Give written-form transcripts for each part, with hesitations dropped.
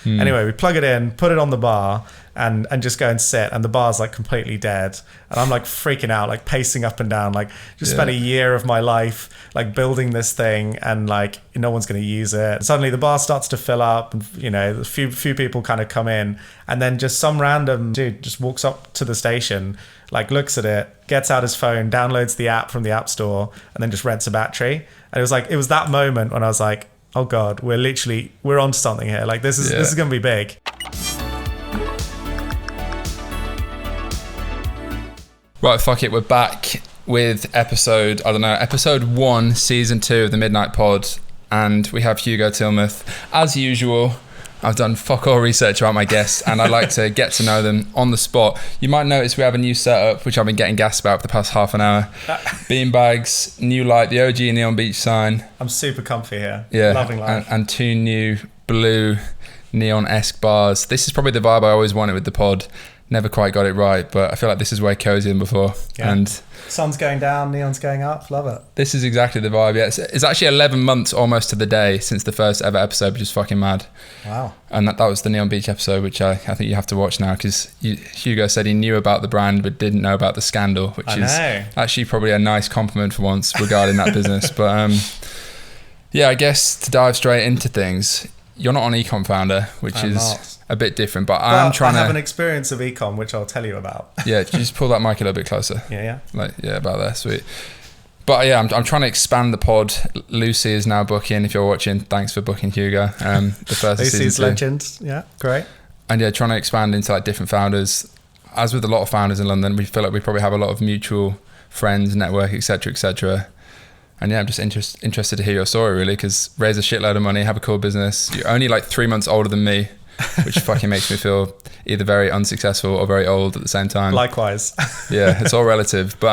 Anyway, we plug it in, put it on the bar, and just go and sit, and the bar's like completely dead, and I'm like freaking out, like pacing up and down, like just spent a year of my life like building this thing, and like no one's going to use it. And suddenly the bar starts to fill up, and a few people kind of come in, and then just some random dude just walks up to the station, like looks at it, gets out his phone, downloads the app from the app store, and then just rents a battery. And it was that moment when I was like, oh god, we're onto something here, like this is going to be big. Right, fuck it, we're back with episode 1, season 2 of the Midnight Pod, and we have Hugo Tilmouth. As usual, I've done fuck all research about my guests, and I like to get to know them on the spot. You might notice we have a new setup, which I've been getting gassed about for the past half an hour. Beanbags, new light, the OG Neon Beach sign. I'm super comfy here. Yeah, loving life. And 2 new blue neon-esque bars. This is probably the vibe I always wanted with the pod. Never quite got it right, but I feel like this is way cozier than before. Yeah. And sun's going down, neon's going up. Love it. This is exactly the vibe. Yeah, it's actually 11 months almost to the day since the first ever episode, which is fucking mad. Wow. And that was the Neon Beach episode, which I think you have to watch now, because Hugo said he knew about the brand but didn't know about the scandal, which is actually probably a nice compliment for once regarding that business. But yeah, I guess to dive straight into things, you're not an ecom founder, which is a bit different, but I have an experience of ecom, which I'll tell you about. Yeah, just pull that mic a little bit closer. Yeah. About there, sweet. But yeah, I'm trying to expand the pod. Lucy is now booking. If you're watching, thanks for booking, Hugo. The first Lucy's legend. Yeah, great. And yeah, trying to expand into like different founders. As with a lot of founders in London, we feel like we probably have a lot of mutual friends, network, etc., etc. And yeah, I'm just interested to hear your story, really, because raise a shitload of money, have a cool business. You're only like 3 months older than me, which fucking makes me feel either very unsuccessful or very old at the same time. Likewise. Yeah, it's all relative. But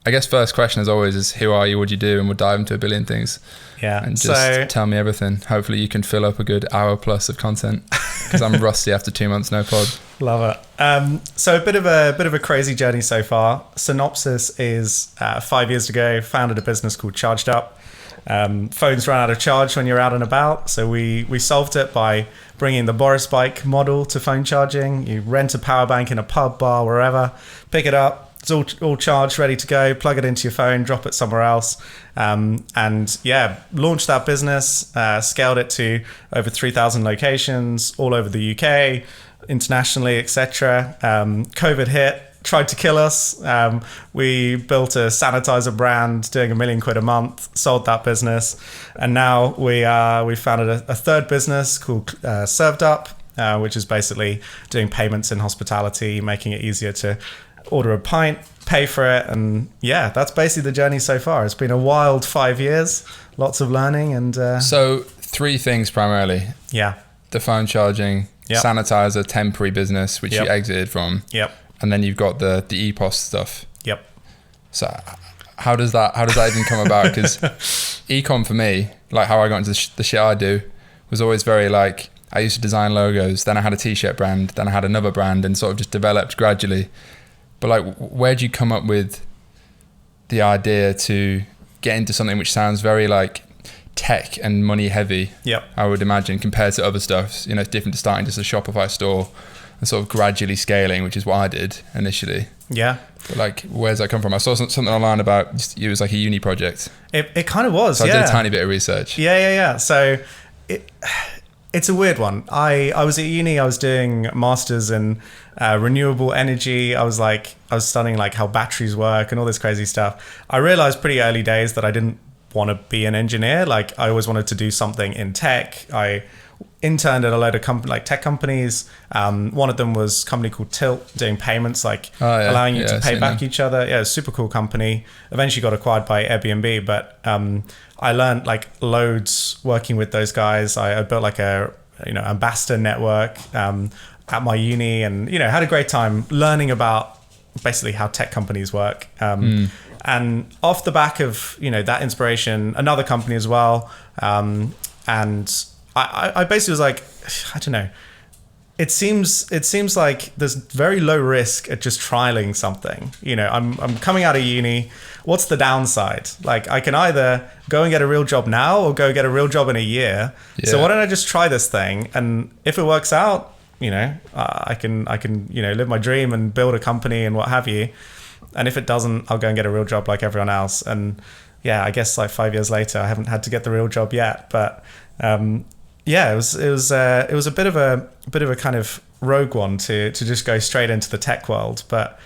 I guess first question, as always, is who are you, what do you do? And we'll dive into a billion things. Yeah. And just tell me everything. Hopefully you can fill up a good hour plus of content, because I'm rusty after 2 months no pod. Love it. So a bit of a crazy journey so far. Synopsis is 5 years ago, founded a business called Charged Up. Phones run out of charge when you're out and about, so we solved it by bringing the Boris bike model to phone charging. You rent a power bank in a pub, bar, wherever, pick it up, it's all charged, ready to go, plug it into your phone, drop it somewhere else, and yeah, launched that business, scaled it to over 3,000 locations all over the UK, internationally, etc. COVID hit, tried to kill us. We built a sanitizer brand doing £1 million a month, sold that business, and now we founded a third business called Served Up, which is basically doing payments in hospitality, making it easier to order a pint, pay for it, and yeah, that's basically the journey so far. It's been a wild 5 years, lots of learning, and so 3 things primarily. Yeah. The phone charging, sanitizer, temporary business, which you exited from. Yep. And then you've got the EPOS stuff. Yep. So how does that even come about? Because ecom for me, like how I got into the shit I do, was always very like, I used to design logos, then I had a t-shirt brand, then I had another brand, and sort of just developed gradually. But like, where'd you come up with the idea to get into something which sounds very like tech and money heavy? Yep. I would imagine, compared to other stuff. It's different to starting just a Shopify store and sort of gradually scaling, which is what I did initially. Yeah. But like, where's that come from? I saw something online about it was like a uni project. It kind of was, so I did a tiny bit of research. Yeah. So it's a weird one. I was at uni, I was doing masters in renewable energy. I was studying like how batteries work and all this crazy stuff. I realized pretty early days that I didn't want to be an engineer. Like, I always wanted to do something in tech. I interned at a load of tech companies. One of them was a company called Tilmouth, doing payments, allowing you to pay back each other. Yeah, super cool company. Eventually got acquired by Airbnb, but I learned like loads working with those guys. I built like a ambassador network at my uni, and had a great time learning about basically how tech companies work. And off the back of that inspiration, another company as well, and I basically was like, I don't know, it seems like there's very low risk at just trialing something. You know, I'm coming out of uni. What's the downside? Like, I can either go and get a real job now or go get a real job in a year. Yeah. So why don't I just try this thing? And if it works out, you know, I can you know, live my dream and build a company and what have you. And if it doesn't, I'll go and get a real job like everyone else. And yeah, I guess like 5 years later, I haven't had to get the real job yet, but. Yeah, it was a bit of a kind of rogue one to just go straight into the tech world, but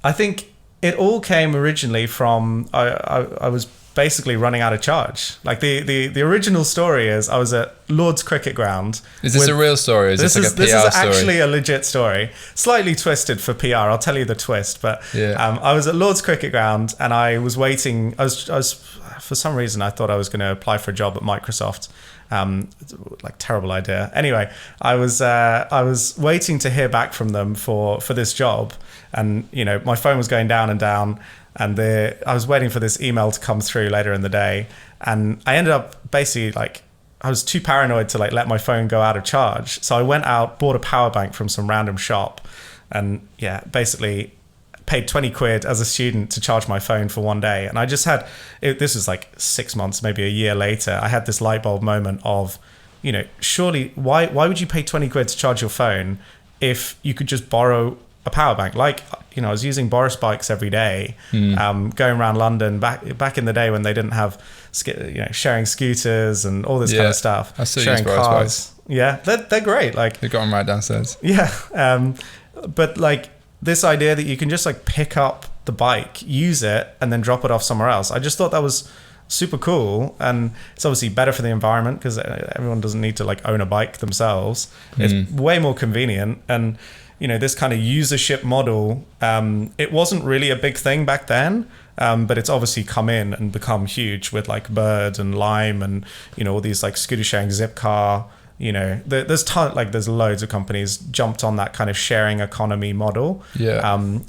I think it all came originally from I was basically running out of charge. Like the original story is I was at Lord's Cricket Ground. Is this a real story? Or is this like a PR story? This is actually a legit story, slightly twisted for PR. I'll tell you the twist, but I was at Lord's Cricket Ground and I was waiting. I was for some reason I thought I was going to apply for a job at Microsoft. Like terrible idea. Anyway, I was waiting to hear back from them for this job, and you know my phone was going down and down, and I was waiting for this email to come through later in the day, and I ended up basically like I was too paranoid to like let my phone go out of charge, so I went out, bought a power bank from some random shop, and yeah, basically paid 20 quid as a student to charge my phone for one day. And I just had this was like 6 months, maybe a year later, I had this light bulb moment of, you know, surely why would you pay 20 quid to charge your phone if you could just borrow a power bank? Like, you know, I was using Boris bikes every day, going around London back in the day when they didn't have, you know, sharing scooters and all this kind of stuff. I still sharing use Boris cars. bikes. Yeah, they're great. Like, They've got them right downstairs. Yeah, but like this idea that you can just like pick up the bike, use it, and then drop it off somewhere else. I just thought that was super cool, and it's obviously better for the environment because everyone doesn't need to like own a bike themselves. It's way more convenient, and you know, this kind of usership model, it wasn't really a big thing back then, but it's obviously come in and become huge with like Bird and Lime and, you know, all these like scooter sharing, Zipcar. You know, there's loads of companies jumped on that kind of sharing economy model. Yeah.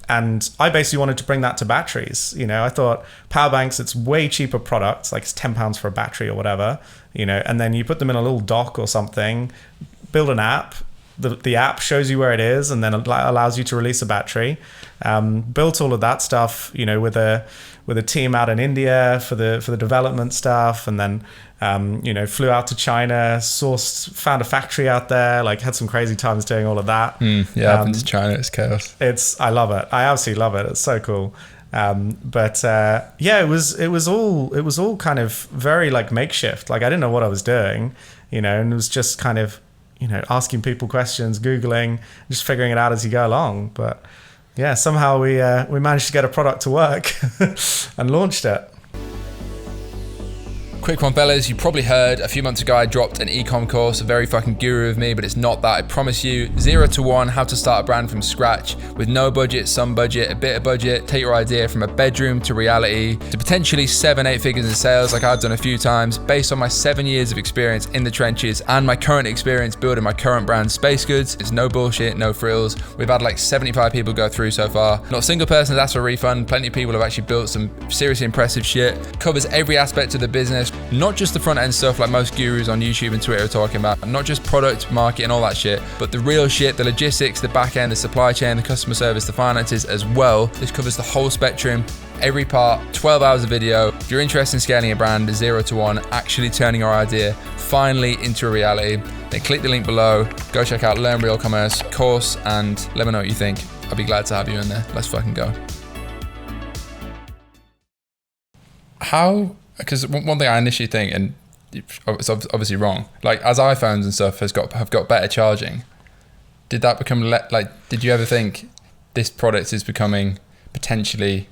And I basically wanted to bring that to batteries. You know, I thought power banks, it's way cheaper products, like it's £10 for a battery or whatever, you know, and then you put them in a little dock or something, build an app. The app shows you where it is and then allows you to release a battery. Built all of that stuff, you know, with a team out in India for the development stuff, and then you know, flew out to China, found a factory out there, like had some crazy times doing all of that. Yeah, I've been to China, it's chaos. I love it. I absolutely love it. It's so cool. But yeah, it was all kind of very like makeshift. Like I didn't know what I was doing, you know, and it was just kind of, you know, asking people questions, Googling, just figuring it out as you go along. But yeah, somehow we managed to get a product to work and launched it. Quick one, fellas. You probably heard a few months ago I dropped an ecom course, a very fucking guru of me, but it's not that. I promise you, 0 to 1, how to start a brand from scratch with no budget, some budget, a bit of budget. Take your idea from a bedroom to reality to potentially 7-8 figures in sales, like I've done a few times, based on my 7 years of experience in the trenches and my current experience building my current brand, Space Goods. It's no bullshit, no frills. We've had like 75 people go through so far. Not a single person has asked for a refund. Plenty of people have actually built some seriously impressive shit. Covers every aspect of the business. Not just the front end stuff like most gurus on YouTube and Twitter are talking about, not just product, market and all that shit, but the real shit, the logistics, the back end, the supply chain, the customer service, the finances as well. This covers the whole spectrum, every part, 12 hours of video. If you're interested in scaling a brand 0 to 1, actually turning your idea finally into a reality, then click the link below, go check out Learn Real Commerce course and let me know what you think. I'll be glad to have you in there. Let's fucking go. Because one thing I initially think, and it's obviously wrong, like as iPhones and stuff have got better charging, did that become did you ever think this product is becoming potentially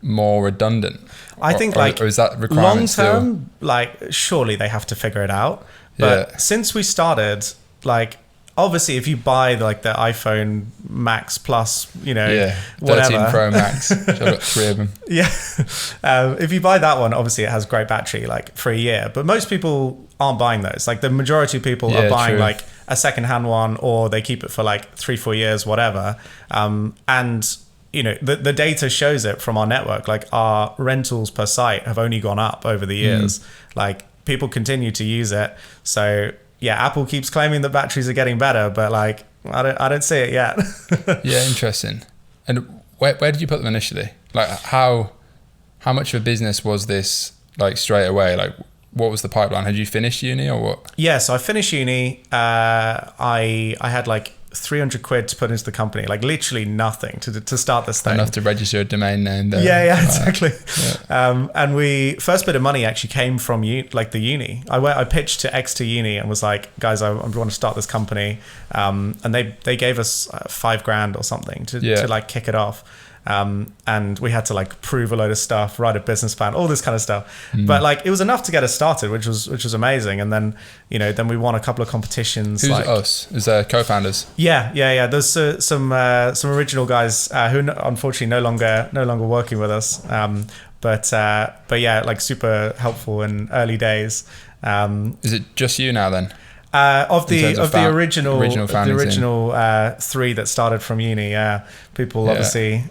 more redundant? I think or is that requirement long term, like surely they have to figure it out. But since we started, like obviously if you buy like the iPhone Max Plus, you know, whatever. 13 Pro Max, I've got 3 of them. Yeah. If you buy that one, obviously it has great battery like for a year, but most people aren't buying those. Like the majority of people are buying like a secondhand one, or they keep it for like 3-4 years, whatever. And you know, the data shows it from our network. Like our rentals per site have only gone up over the years. Like people continue to use it. So yeah, Apple keeps claiming that batteries are getting better, but like I don't see it yet. Yeah, interesting. And where did you put them initially? Like how much of a business was this like straight away? Like what was the pipeline? Had you finished uni or what? Yeah, so I finished uni. I had like 300 quid to put into the company, like literally nothing to start this thing. Enough to register a domain name though. Yeah, exactly. Yeah. And first bit of money actually came from the uni. I pitched to Exeter Uni and was like, guys, I want to start this company. And they gave us $5,000 or something to like kick it off. And we had to like prove a load of stuff, write a business plan, all this kind of stuff. But like it was enough to get us started, which was amazing. And then then we won a couple of competitions. Who's like us? Is there co-founders? Yeah. There's some original guys who unfortunately no longer working with us. But yeah, like super helpful in early days. Is it just you now then? Of the original three that started from uni, people obviously,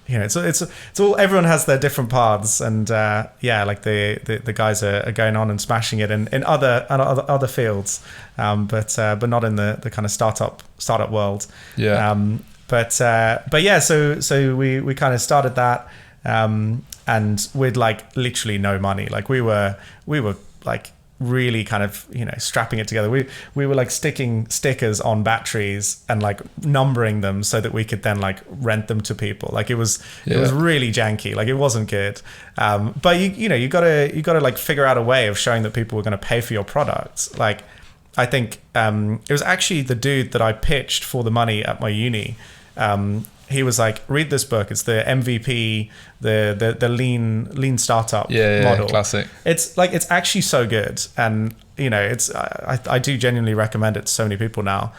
it's all, everyone has their different paths, and like the guys are going on and smashing it in other fields, but not in the kind of startup world. But yeah, so we kind of started that, and with like literally no money. Like we were like really kind of strapping it together. We were like sticking stickers on batteries and like numbering them so that we could then like rent them to people. Like it was really janky. Like it wasn't good. But you gotta like figure out a way of showing that people were going to pay for your products. Like I think it was actually the dude that I pitched for the money at my uni. He was like, read this book. It's the MVP, the lean startup model. Classic. It's like, it's actually so good. And, I do genuinely recommend it to so many people now.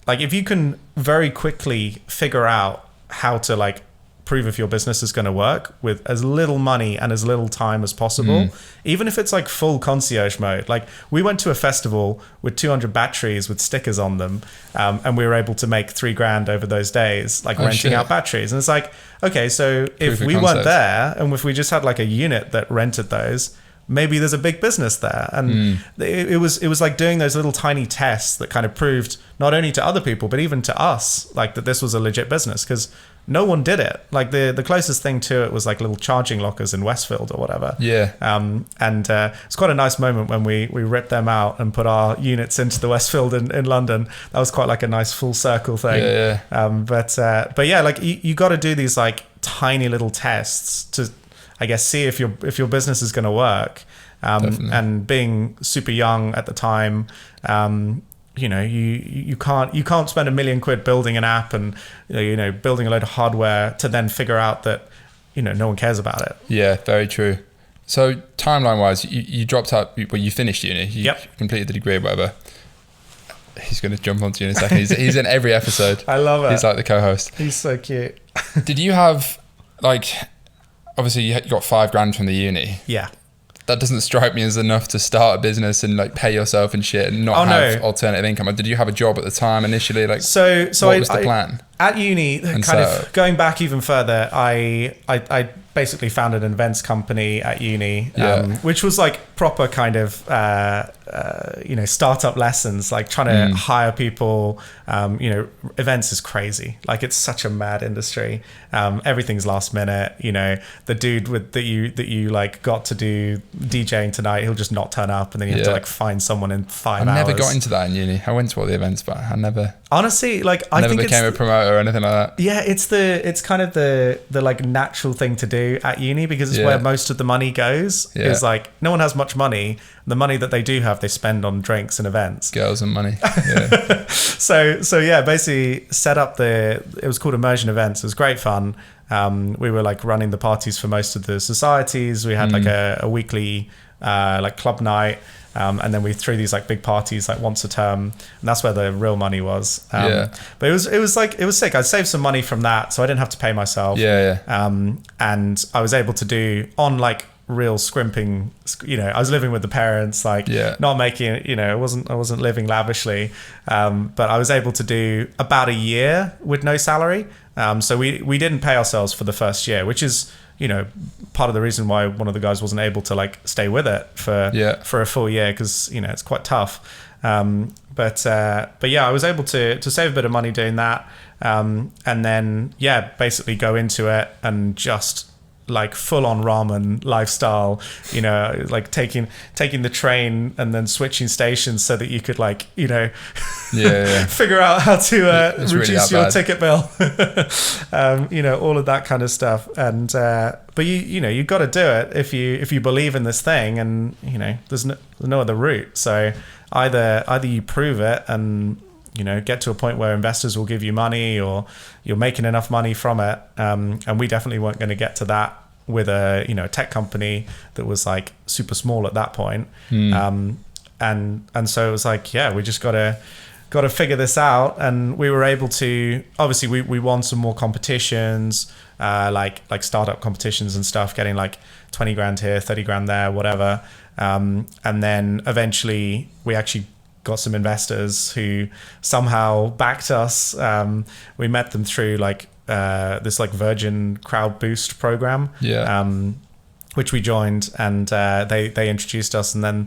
Like if you can very quickly figure out how to like prove if your business is going to work with as little money and as little time as possible, even if it's like full concierge mode. Like we went to a festival with 200 batteries with stickers on them, and we were able to make $3,000 over those days, like renting out batteries. And it's like, okay, so if we weren't there and if we just had like a unit that rented those, maybe there's a big business there. And it was like doing those little tiny tests that kind of proved not only to other people but even to us like that this was a legit business, because no one did it. Like the closest thing to it was like little charging lockers in Westfield or whatever. And it's quite a nice moment when we ripped them out and put our units into the Westfield in London. That was quite like a nice full circle thing. But yeah, like you got to do these like tiny little tests to, I guess, see if your business is going to work. And being super young at the time, you can't spend $1 million building an app and building a load of hardware to then figure out that no one cares about it. Yeah, very true. So timeline wise, you dropped out, well, you finished uni, you completed the degree or whatever. He's going to jump onto you in a second. He's in every episode. I love it. He's like the co-host. He's so cute. Did you have like, obviously you got $5,000 from the uni. Yeah. That doesn't strike me as enough to start a business and like pay yourself and shit and not have alternative income. Or did you have a job at the time initially? Like, so what was the plan? At uni, kind of going back even further, I basically founded an events company at uni, which was like proper kind of startup lessons, like trying to hire people. Events is crazy. Like it's such a mad industry. Everything's last minute. The dude that you like got to do DJing tonight, he'll just not turn up, and then you have to like find someone in 5 hours. I never got into that in uni. I went to all the events, but I never. Honestly, like I never became a promoter or anything like that. Yeah, it's kind of the like natural thing to do at uni, because it's where most of the money goes. Is like no one has much money. The money that they do have, they spend on drinks and events. Girls and money. Yeah. So yeah, basically set up it was called Immersion Events. It was great fun. We were like running the parties for most of the societies. We had like a weekly like club night. And then we threw these like big parties like once a term, and that's where the real money was. But it was sick. I saved some money from that, so I didn't have to pay myself. And I was able to do on like real scrimping. I was living with the parents, like not making it. I wasn't living lavishly, but I was able to do about a year with no salary. So we didn't pay ourselves for the first year, which is part of the reason why one of the guys wasn't able to like stay with it for a full year, because it's quite tough. But yeah, I was able to save a bit of money doing that, and then basically go into it and just like full on ramen lifestyle, like taking the train and then switching stations so that you could like figure out how to reduce your ticket bill, all of that kind of stuff. And but you've got to do it if you believe in this thing, and there's no other route. So either you prove it and get to a point where investors will give you money, or you're making enough money from it. And we definitely weren't going to get to that with a tech company that was like super small at that point. And so it was like, we just got to figure this out. And we were able to, obviously we won some more competitions, like startup competitions and stuff, getting like 20 grand here, 30 grand there, whatever. And then eventually we actually got some investors who somehow backed us. We met them through like this like Virgin Crowd Boost program, which we joined, and they introduced us. And then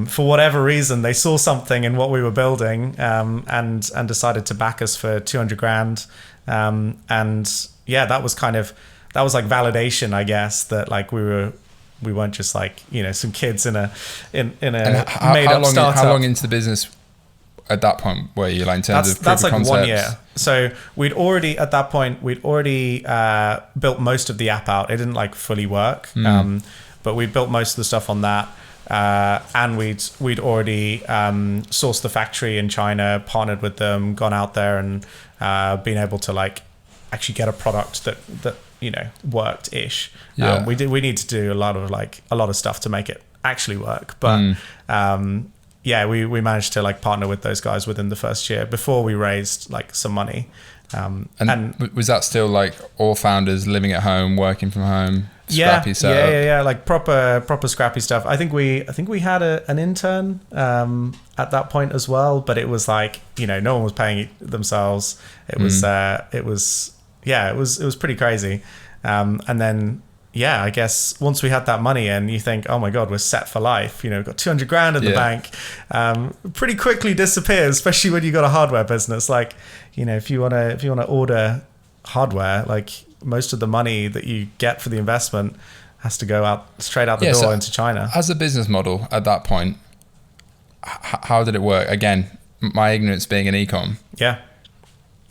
for whatever reason, they saw something in what we were building, and decided to back us for 200 grand. And that was like validation, I guess, that like we weren't just like some kids in a made up startup. How long into the business at that point were you, like, in terms of proof that's of like concept? 1 year. So we'd already built most of the app out. It didn't like fully work, but we built most of the stuff on that. And we'd already sourced the factory in China, partnered with them, gone out there, and been able to like actually get a product that worked ish. We need to do a lot of stuff to make it actually work, but we managed to like partner with those guys within the first year before we raised like some money. And was that still like all founders living at home, working from home, scrappy setup? Like proper scrappy stuff. I think we had an intern at that point as well, but it was like no one was paying it themselves. It was pretty crazy. And then I guess once we had that money in, you think, oh my God, we're set for life. We've got 200 grand in the bank. Pretty quickly disappears, especially when you got a hardware business. Like, if you want to order hardware, like most of the money that you get for the investment has to go straight out the door into China. As a business model at that point, how did it work? Again, my ignorance being an e-com. Yeah.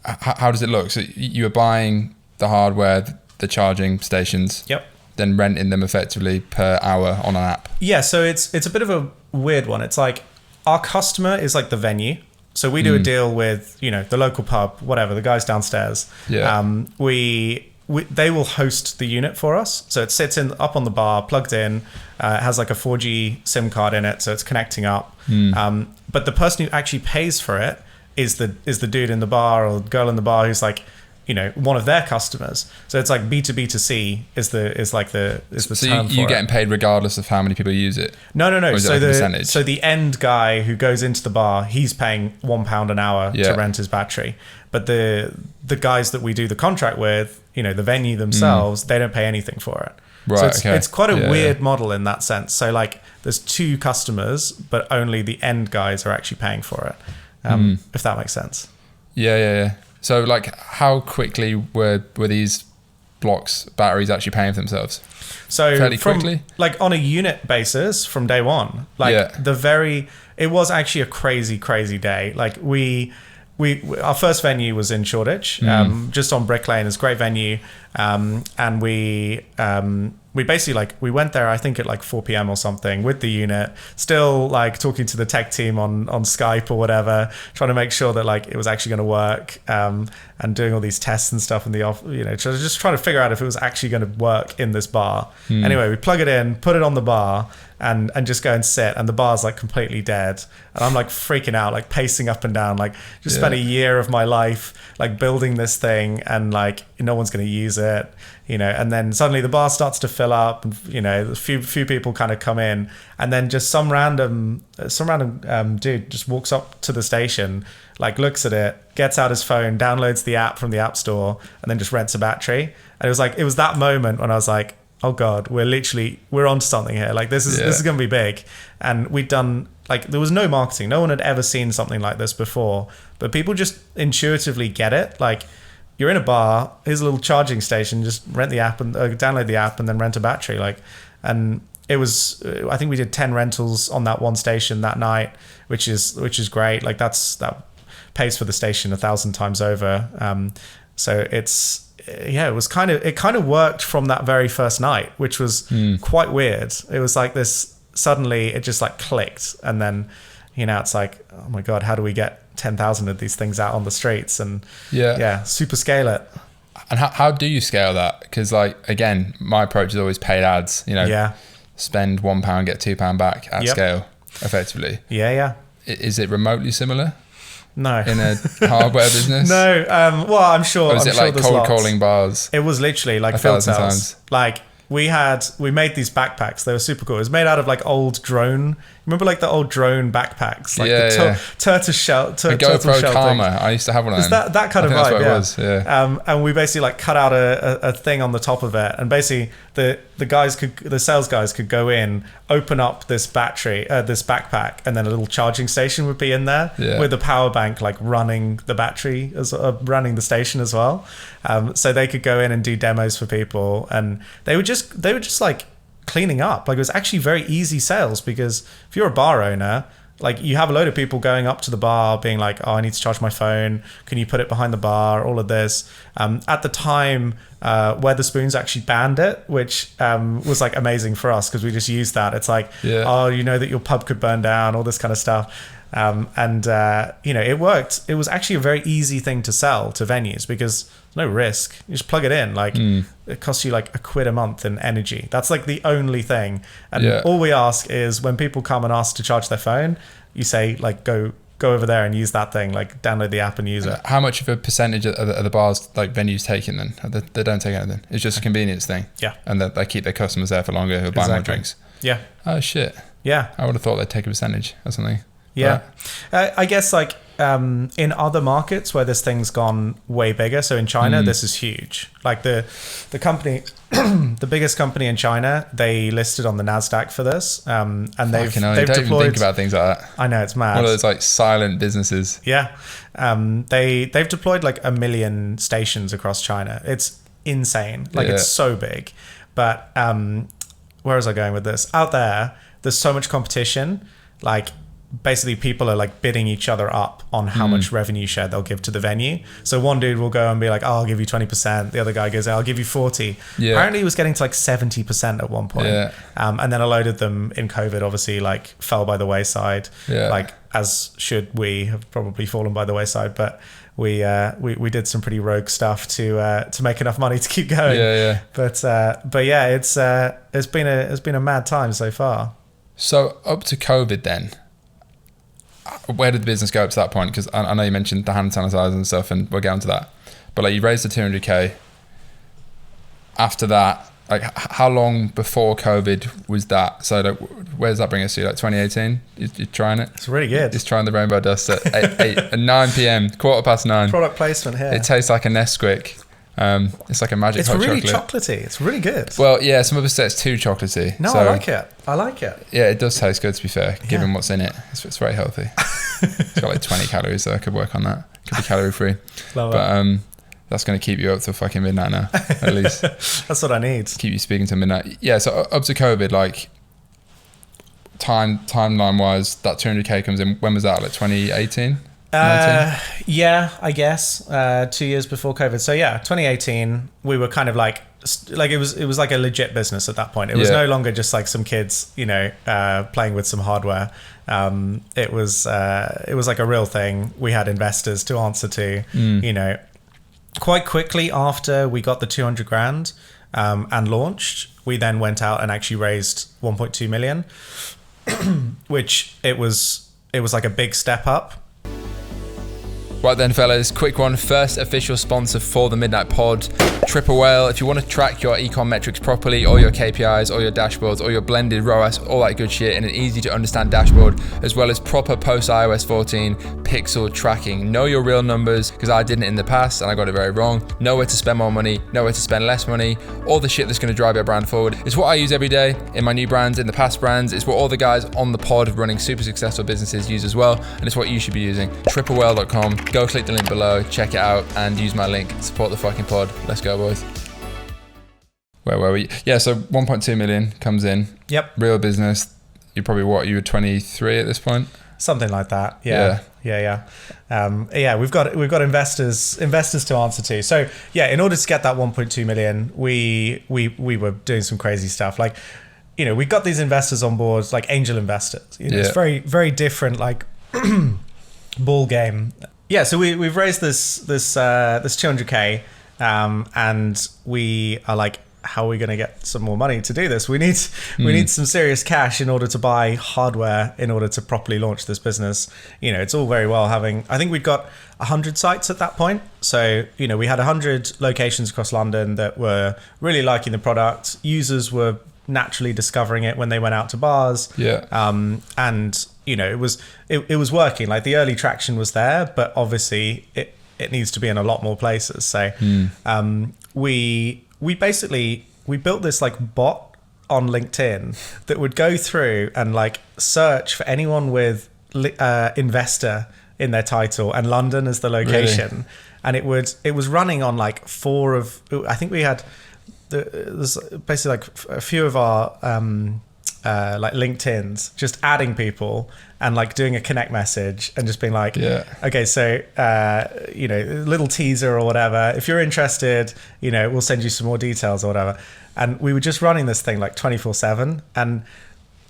How does it look? So you were buying the hardware, the charging stations. Yep. Then renting them effectively per hour on an app. Yeah, so it's a bit of a weird one. It's like our customer is like the venue. So we do a deal with, the local pub, whatever, the guys downstairs. Yeah. They will host the unit for us. So it sits up on the bar, plugged in, it has like a 4G SIM card in it, so it's connecting up. But the person who actually pays for it is the dude in the bar or girl in the bar who's like, one of their customers. So it's like B2B2C is the so term for you're it. getting paid regardless of how many people use it? No. So so the end guy who goes into the bar, he's paying £1 an hour to rent his battery. But the guys that we do the contract with, the venue themselves, they don't pay anything for it. Right, so it's quite a weird model in that sense. So like there's two customers, but only the end guys are actually paying for it. If that makes sense. Yeah. So like how quickly were these batteries actually paying for themselves? So fairly quickly? Like on a unit basis from day one. Like it was actually a crazy day. Like our first venue was in Shoreditch, just on Brick Lane. It's a great venue. And we basically we went there, I think at like 4 p.m. or something with the unit, still like talking to the tech team on Skype or whatever, trying to make sure that like it was actually going to work, and doing all these tests and stuff in the off, just trying to figure out if it was actually going to work in this bar. Anyway, we plug it in, put it on the bar, and just go and sit, and the bar's like completely dead, and I'm like freaking out, like pacing up and down, like just spent a year of my life like building this thing, and like no one's going to use it, and then suddenly the bar starts to fill up, and a few people kind of come in, and then just some random dude just walks up to the station, like looks at it, gets out his phone, downloads the app from the app store, and then just rents a battery. And it was that moment when I was like, oh God, we're onto something here. Like this is going to be big. And we'd done, like, there was no marketing. No one had ever seen something like this before, but people just intuitively get it. Like, you're in a bar, here's a little charging station, just rent the app and download the app and then rent a battery. Like, and it was, I think we did 10 rentals on that one station that night, which is great. Like that pays for the station 1,000 times over. So it kind of worked from that very first night, which was quite weird. It was like this, suddenly it just like clicked. And then, it's like, oh my God, how do we get 10,000 of these things out on the streets and super scale it. And how do you scale that? Because, like, again, my approach is always paid ads, spend £1, get £2 back at scale effectively. Is it remotely similar? No. In a hardware business? No. Well, I'm sure. Or is it like cold calling bars? It was literally like field sales. Like we made these backpacks. They were super cool. It was made out of like old drone. Remember like the old drone backpacks? Like the tortoise shell. The GoPro Karma. I used to have one of them. Is that kind of vibe? It was, and we basically like cut out a thing on the top of it, and basically the sales guys could go in, open up this backpack, and then a little charging station would be in there with a power bank like running the battery running the station as well. So they could go in and do demos for people, and they were just like cleaning up. Like, it was actually very easy sales, because if you're a bar owner, like, you have a load of people going up to the bar being like, oh, I need to charge my phone, can you put it behind the bar, all of this. At the time, Weatherspoons actually banned it, which was like amazing for us, because we just used that. It's like, oh, that your pub could burn down, all this kind of stuff. It worked. It was actually a very easy thing to sell to venues, because no risk. You just plug it in. Like, it costs you like £1 a month in energy. That's like the only thing. And all we ask is, when people come and ask to charge their phone, you say like, go over there and use that thing, like download the app and use it. How much of a percentage of the bars, like, venues taking then? They don't take anything. It's just a convenience thing. Yeah. And they keep their customers there for longer who buy more drinks. Yeah. Oh shit. Yeah. I would have thought they'd take a percentage or something. Yeah. I guess like in other markets where this thing's gone way bigger, so in China this is huge. Like the company the biggest company in China, they listed on the NASDAQ for this, and they've deployed, don't even think about things like that. I know, it's mad. One of those like silent businesses. They've deployed like 1 million stations across China. It's insane. Like, it's so big. But where was I going with this? Out there's so much competition. Like, basically people are like bidding each other up on how much revenue share they'll give to the venue. So one dude will go and be like, oh, I'll give you 20%. The other guy goes, I'll give you 40. Apparently he was getting to like 70% at one point. And then a load of them in COVID obviously like fell by the wayside. Like, as should we have probably fallen by the wayside, but we did some pretty rogue stuff to make enough money to keep going. But yeah, it's been a mad time so far. So up to COVID then, where did the business go up to that point? Because I know you mentioned the hand sanitizer and stuff, and we'll get onto that. But like, you raised the 200k. After that, like, how long before COVID was that? So like, where does that bring us to? Like 2018? You're trying it? It's really good. Just trying the rainbow dust at 9 p.m, 9:15. Product placement here. It tastes like a Nesquik. It's like a magic hot chocolate. It's really chocolatey. It's really good. Well, yeah, some of us say it's too chocolatey. No, so, I like it. Yeah, it does taste good, to be fair, given what's in it. It's very healthy. It's got like 20 calories, so I could work on that. Could be calorie free. Love but that's going to keep you up till fucking midnight now, at least. That's what I need. Keep you speaking till midnight. Yeah, so up to COVID, like, timeline wise, that 200k comes in. When was that? Like 2018? Yeah, I guess 2 years before COVID. So yeah, 2018, we were kind of like it was like a legit business at that point. It was no longer just like some kids, playing with some hardware. It was like a real thing. We had investors to answer to. Quite quickly after we got the 200 grand and launched, we then went out and actually raised 1.2 million, which it was like a big step up. Right then, fellas, quick one. First official sponsor for the Midnight Pod, Triple Whale. If you want to track your ecom metrics properly, all your KPIs, all your dashboards, all your blended ROAS, all that good shit in an easy to understand dashboard, as well as proper post iOS 14 pixel tracking. Know your real numbers, because I didn't in the past and I got it very wrong. Know where to spend more money, know where to spend less money, all the shit that's going to drive your brand forward. It's what I use every day in my new brands, in the past brands. It's what all the guys on the pod running super successful businesses use as well, and it's what you should be using. triplewhale.com. Go click the link below, check it out, and use my link. Support the fucking pod. Let's go, boys. Where were we? Yeah, so 1.2 million comes in. Yep. Real business. You were 23 at this point? Something like that. Yeah. We've got investors to answer to. So yeah, in order to get that 1.2 million, we were doing some crazy stuff. Like, we got these investors on board, like angel investors. It's very, very different, like ball game. Yeah, so we've raised this 200K, and we are like, how are we going to get some more money to do this? We need some serious cash in order to buy hardware in order to properly launch this business. It's all very well having, I think we'd got 100 sites at that point. So, we had 100 locations across London that were really liking the product. Users were naturally discovering it when they went out to bars. Yeah. And, it was working. Like, the early traction was there, but obviously it needs to be in a lot more places. So we built this like bot on LinkedIn that would go through and like search for anyone with investor in their title and London as the location. Really? And it was running on like I think we had there's basically like a few of our like LinkedIn's, just adding people and like doing a connect message and just being like, okay, so little teaser or whatever, if you're interested, we'll send you some more details or whatever. And we were just running this thing like 24/7, and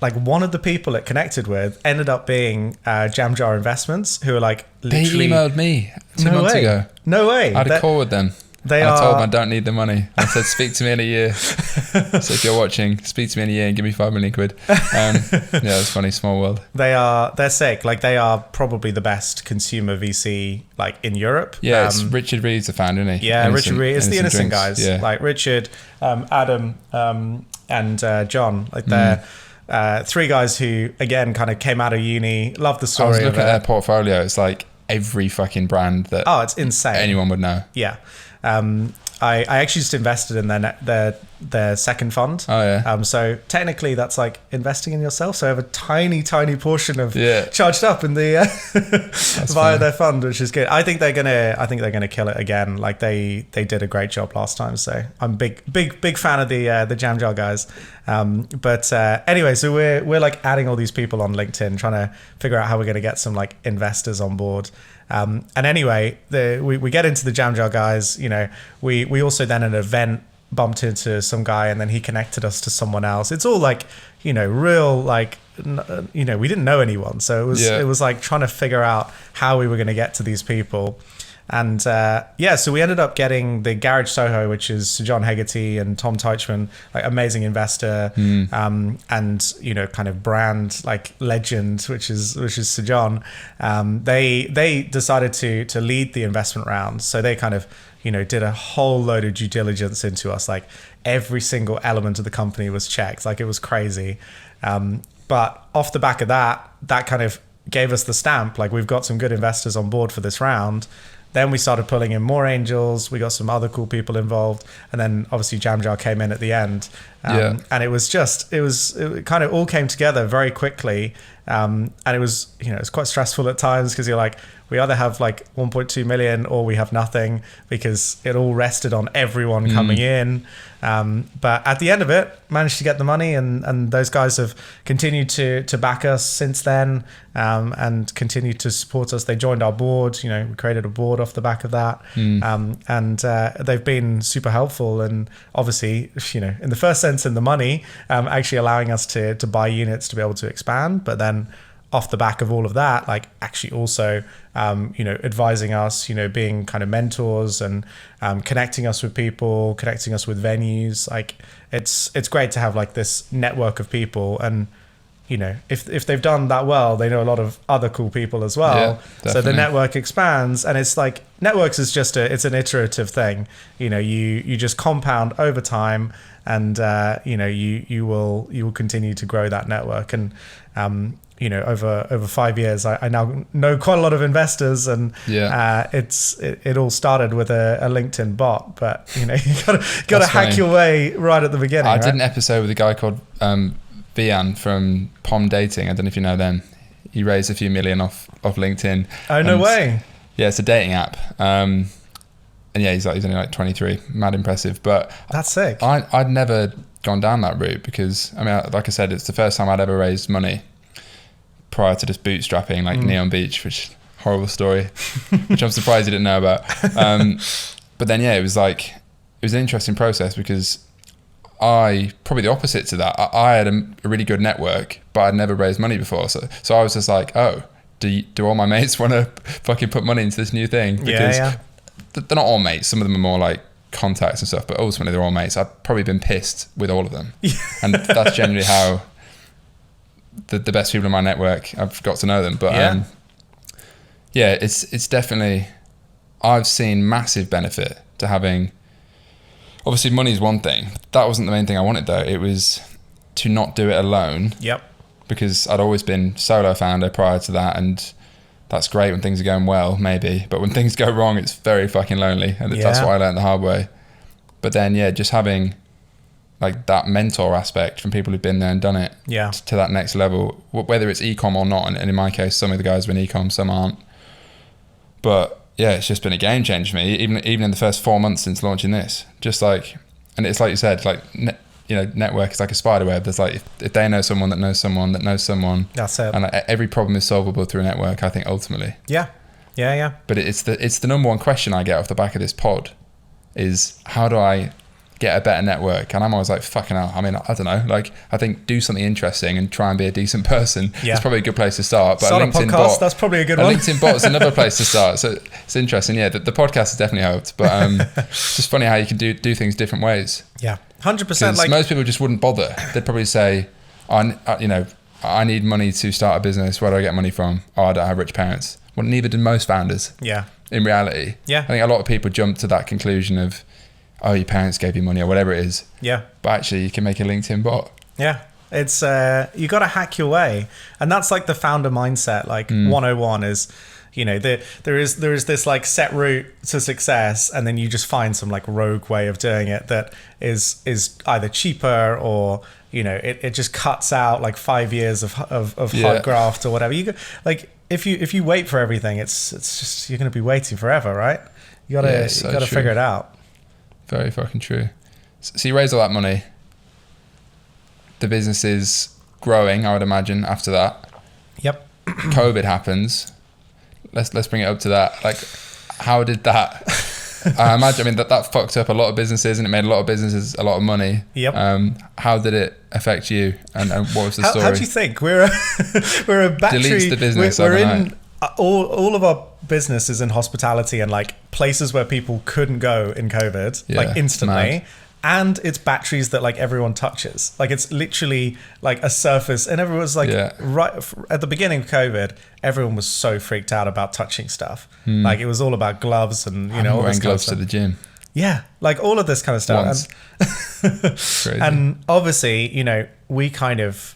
like one of the people it connected with ended up being Jam Jar Investments, who are like literally, they emailed me 2 months ago. No way. I had a call with them. I told them I don't need the money. I said, speak to me in a year. So if you're watching, speak to me in a year and give me 5 million quid. It's funny, small world. They're sick. Like, they are probably the best consumer VC like in Europe. Yeah, it's Richard Reed's the founder, isn't he? Yeah, Richard Reed. It's the Innocent Drinks. guys. Yeah. Like Richard, Adam, and John. Like, they're 3 guys who, again, kind of came out of uni, loved the story. I was looking at their portfolio. It's like every fucking brand that it's insane. Anyone would know. Yeah. I actually just invested in their second fund. Oh yeah. So technically that's like investing in yourself. So I have a tiny portion of charged up in the via their fund, which is good. I think they're gonna kill it again. Like they did a great job last time. So I'm big fan of the Jam Jar guys. But anyway, so we're like adding all these people on LinkedIn, trying to figure out how we're gonna get some like investors on board. And anyway, we get into the Jam Jar guys. We also then at an event bumped into some guy, and then he connected us to someone else. It's all like, real like, we didn't know anyone, so it was like trying to figure out how we were going to get to these people. And so we ended up getting the Garage Soho, which is Sir John Hegarty and Tom Teichman, like amazing investor, and kind of brand like legend, which is Sir John. They decided to lead the investment round, so they kind of did a whole load of due diligence into us. Like every single element of the company was checked. Like it was crazy. But off the back of that kind of gave us the stamp. Like we've got some good investors on board for this round. Then we started pulling in more angels. We got some other cool people involved, and then obviously Jam Jar came in at the end. And it kind of all came together very quickly. And it was quite stressful at times, because you're like, we either have like 1.2 million or we have nothing, because it all rested on everyone coming in. But at the end of it, managed to get the money, and those guys have continued to back us since then, and continued to support us. They joined our board. We created a board off the back of that, and they've been super helpful. And obviously, in the first sense, in the money, actually allowing us to buy units to be able to expand. But then off the back of all of that, like actually also, advising us, being kind of mentors, and connecting us with people, connecting us with venues. Like it's great to have like this network of people. And if they've done that well, they know a lot of other cool people as well. Yeah, so the network expands, and it's like networks is just it's an iterative thing. You just compound over time, and you will continue to grow that network. And over 5 years, I now know quite a lot of investors, and it all started with a LinkedIn bot, but you gotta hack your way right at the beginning. I did an episode with a guy called Vian from Pom Dating. I don't know if you know them. He raised a few million off LinkedIn. Oh, no way. Yeah, it's a dating app. And yeah, he's only like 23. Mad impressive. But that's sick. I'd never gone down that route because, I mean, like I said, it's the first time I'd ever raised money prior to just bootstrapping like Neon Beach, which horrible story, which I'm surprised you didn't know about. But then, yeah, it was an interesting process because probably the opposite to that. I had a really good network, but I'd never raised money before. So I was just like, oh, do all my mates want to fucking put money into this new thing? Because they're not all mates. Some of them are more like contacts and stuff, but ultimately they're all mates. I've probably been pissed with all of them. And that's generally how the best people in my network, I've got to know them. But it's definitely, I've seen massive benefit to having. Obviously, money is one thing. That wasn't the main thing I wanted, though. It was to not do it alone. Yep. Because I'd always been solo founder prior to that, and that's great when things are going well, maybe. But when things go wrong, it's very fucking lonely, and that's what I learned the hard way. But then, just having like that mentor aspect from people who've been there and done it to that next level, whether it's e-com or not. And in my case, some of the guys have been e-com, some aren't. But yeah, it's just been a game changer for me, even in the first 4 months since launching this. Just like, and it's like you said, like network is like a spider web. There's like if they know someone that knows someone that knows someone. That's it. And like, every problem is solvable through a network, I think, ultimately. Yeah. But it's the number one question I get off the back of this pod is how do I get a better network? And I'm always like, fucking hell. I mean, I don't know. Like, I think do something interesting and try and be a decent person. Yeah. It's probably a good place to start. But start a LinkedIn podcast, bot, that's probably a good one. A LinkedIn bot is another place to start. So it's interesting. Yeah, the podcast has definitely helped. But it's just funny how you can do things different ways. Yeah, 100%. Like most people just wouldn't bother. They'd probably say, I need money to start a business. Where do I get money from? Oh, I don't have rich parents. Well, neither did most founders. Yeah. In reality. Yeah. I think a lot of people jump to that conclusion of, oh, your parents gave you money or whatever it is. Yeah. But actually you can make a LinkedIn bot. Yeah. It's, you got to hack your way. And that's like the founder mindset. Like 101 is, there is this like set route to success. And then you just find some like rogue way of doing it that is either cheaper or, it just cuts out like 5 years of hard graft or whatever. You like, if you wait for everything, it's just, you're going to be waiting forever, right? You got to figure it out. Very fucking true. So you raise all that money. The business is growing, I would imagine, after that. Yep. COVID happens. Let's bring it up to that. Like, how did that? I imagine. That fucked up a lot of businesses, and it made a lot of businesses a lot of money. Yep. How did it affect you? And what was the story? How do you think we're a battery? Deletes the business. We're in all of our business is in hospitality and like places where people couldn't go in COVID, like instantly. Mad. And it's batteries that like everyone touches. Like it's literally like a surface, and everyone's like right at the beginning of COVID, everyone was so freaked out about touching stuff. Like it was all about gloves and all wearing this gloves kind of to the gym. Yeah, like all of this kind of stuff. And obviously, we kind of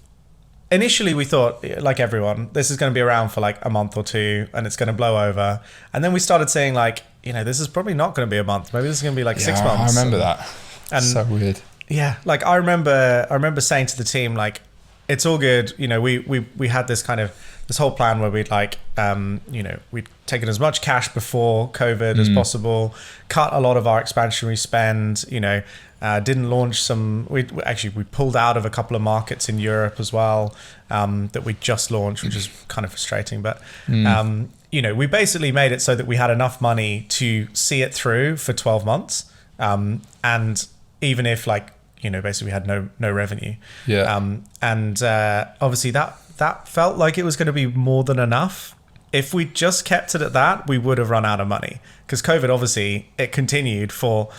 initially we thought, like everyone, this is going to be around for like a month or two, and it's going to blow over. And then we started saying like, this is probably not going to be a month. Maybe this is going to be like 6 months. I remember that. And so weird. Yeah, like I remember saying to the team like, it's all good. We had this kind of this whole plan where we'd like we'd taken as much cash before COVID as possible, cut a lot of our expansionary spend. Didn't launch some. We pulled out of a couple of markets in Europe as well that we just launched, which is kind of frustrating. But we basically made it so that we had enough money to see it through for 12 months, and even if basically we had no revenue. And obviously that felt like it was going to be more than enough. If we just kept it at that, we would have run out of money, because COVID obviously it continued for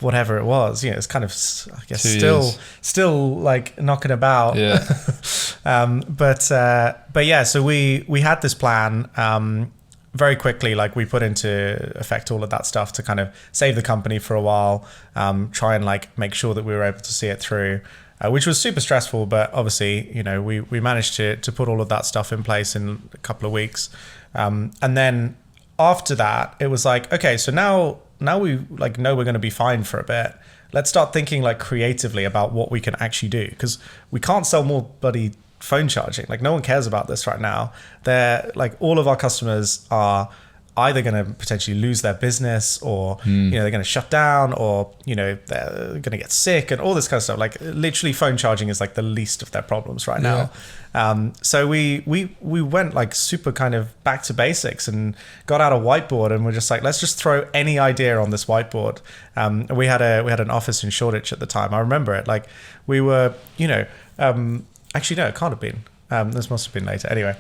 whatever it was, it's kind of, I guess, 2 years. still like knocking about. Yeah. But yeah, so we had this plan. Very quickly, like we put into effect all of that stuff to kind of save the company for a while, try and like make sure that we were able to see it through, which was super stressful. But obviously, we managed to put all of that stuff in place in a couple of weeks. And then after that, it was like, okay, so now we like know we're going to be fine for a bit. Let's start thinking like creatively about what we can actually do, because we can't sell more bloody phone charging. Like no one cares about this right now. They're like, all of our customers are either going to potentially lose their business, or they're going to shut down, or they're going to get sick and all this kind of stuff. Like literally phone charging is like the least of their problems right now. So we went like super kind of back to basics and got out a whiteboard, and we're just like, let's just throw any idea on this whiteboard. We had an office in Shoreditch at the time. I remember it. Like we were, actually, no, it can't have been. This must have been later. Anyway,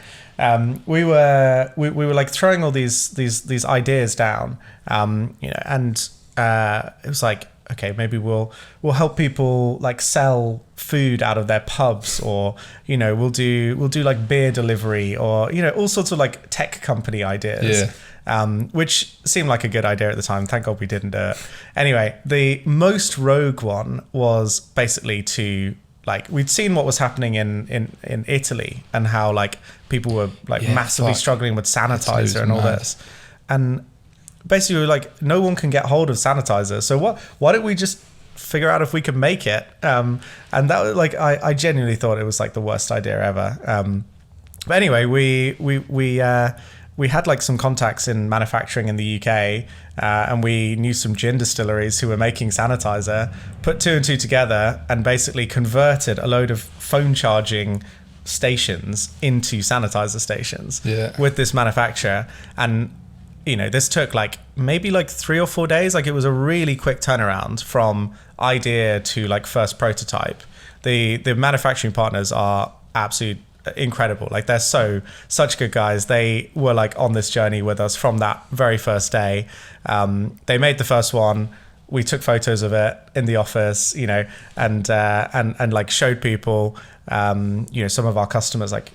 we were like throwing all these ideas down, and it was like, okay, maybe we'll help people like sell food out of their pubs, or we'll do like beer delivery, or all sorts of like tech company ideas. Which seemed like a good idea at the time. Thank God we didn't do it. Anyway, the most rogue one was basically to, like, we'd seen what was happening in Italy, and how like people were like massively struggling with sanitizer and all this. And basically we were like, no one can get hold of sanitizer. So why don't we just figure out if we can make it? And that was like, I genuinely thought it was like the worst idea ever. But anyway, we had like some contacts in manufacturing in the UK, and we knew some gin distilleries who were making sanitizer, put 2 and 2 together, and basically converted a load of phone charging stations into sanitizer stations with this manufacturer. And this took like maybe like 3 or 4 days. Like it was a really quick turnaround from idea to like first prototype. The manufacturing partners are absolute incredible. Like they're such good guys. They were like on this journey with us from that very first day. They made the first one. We took photos of it in the office, and like showed people, some of our customers, like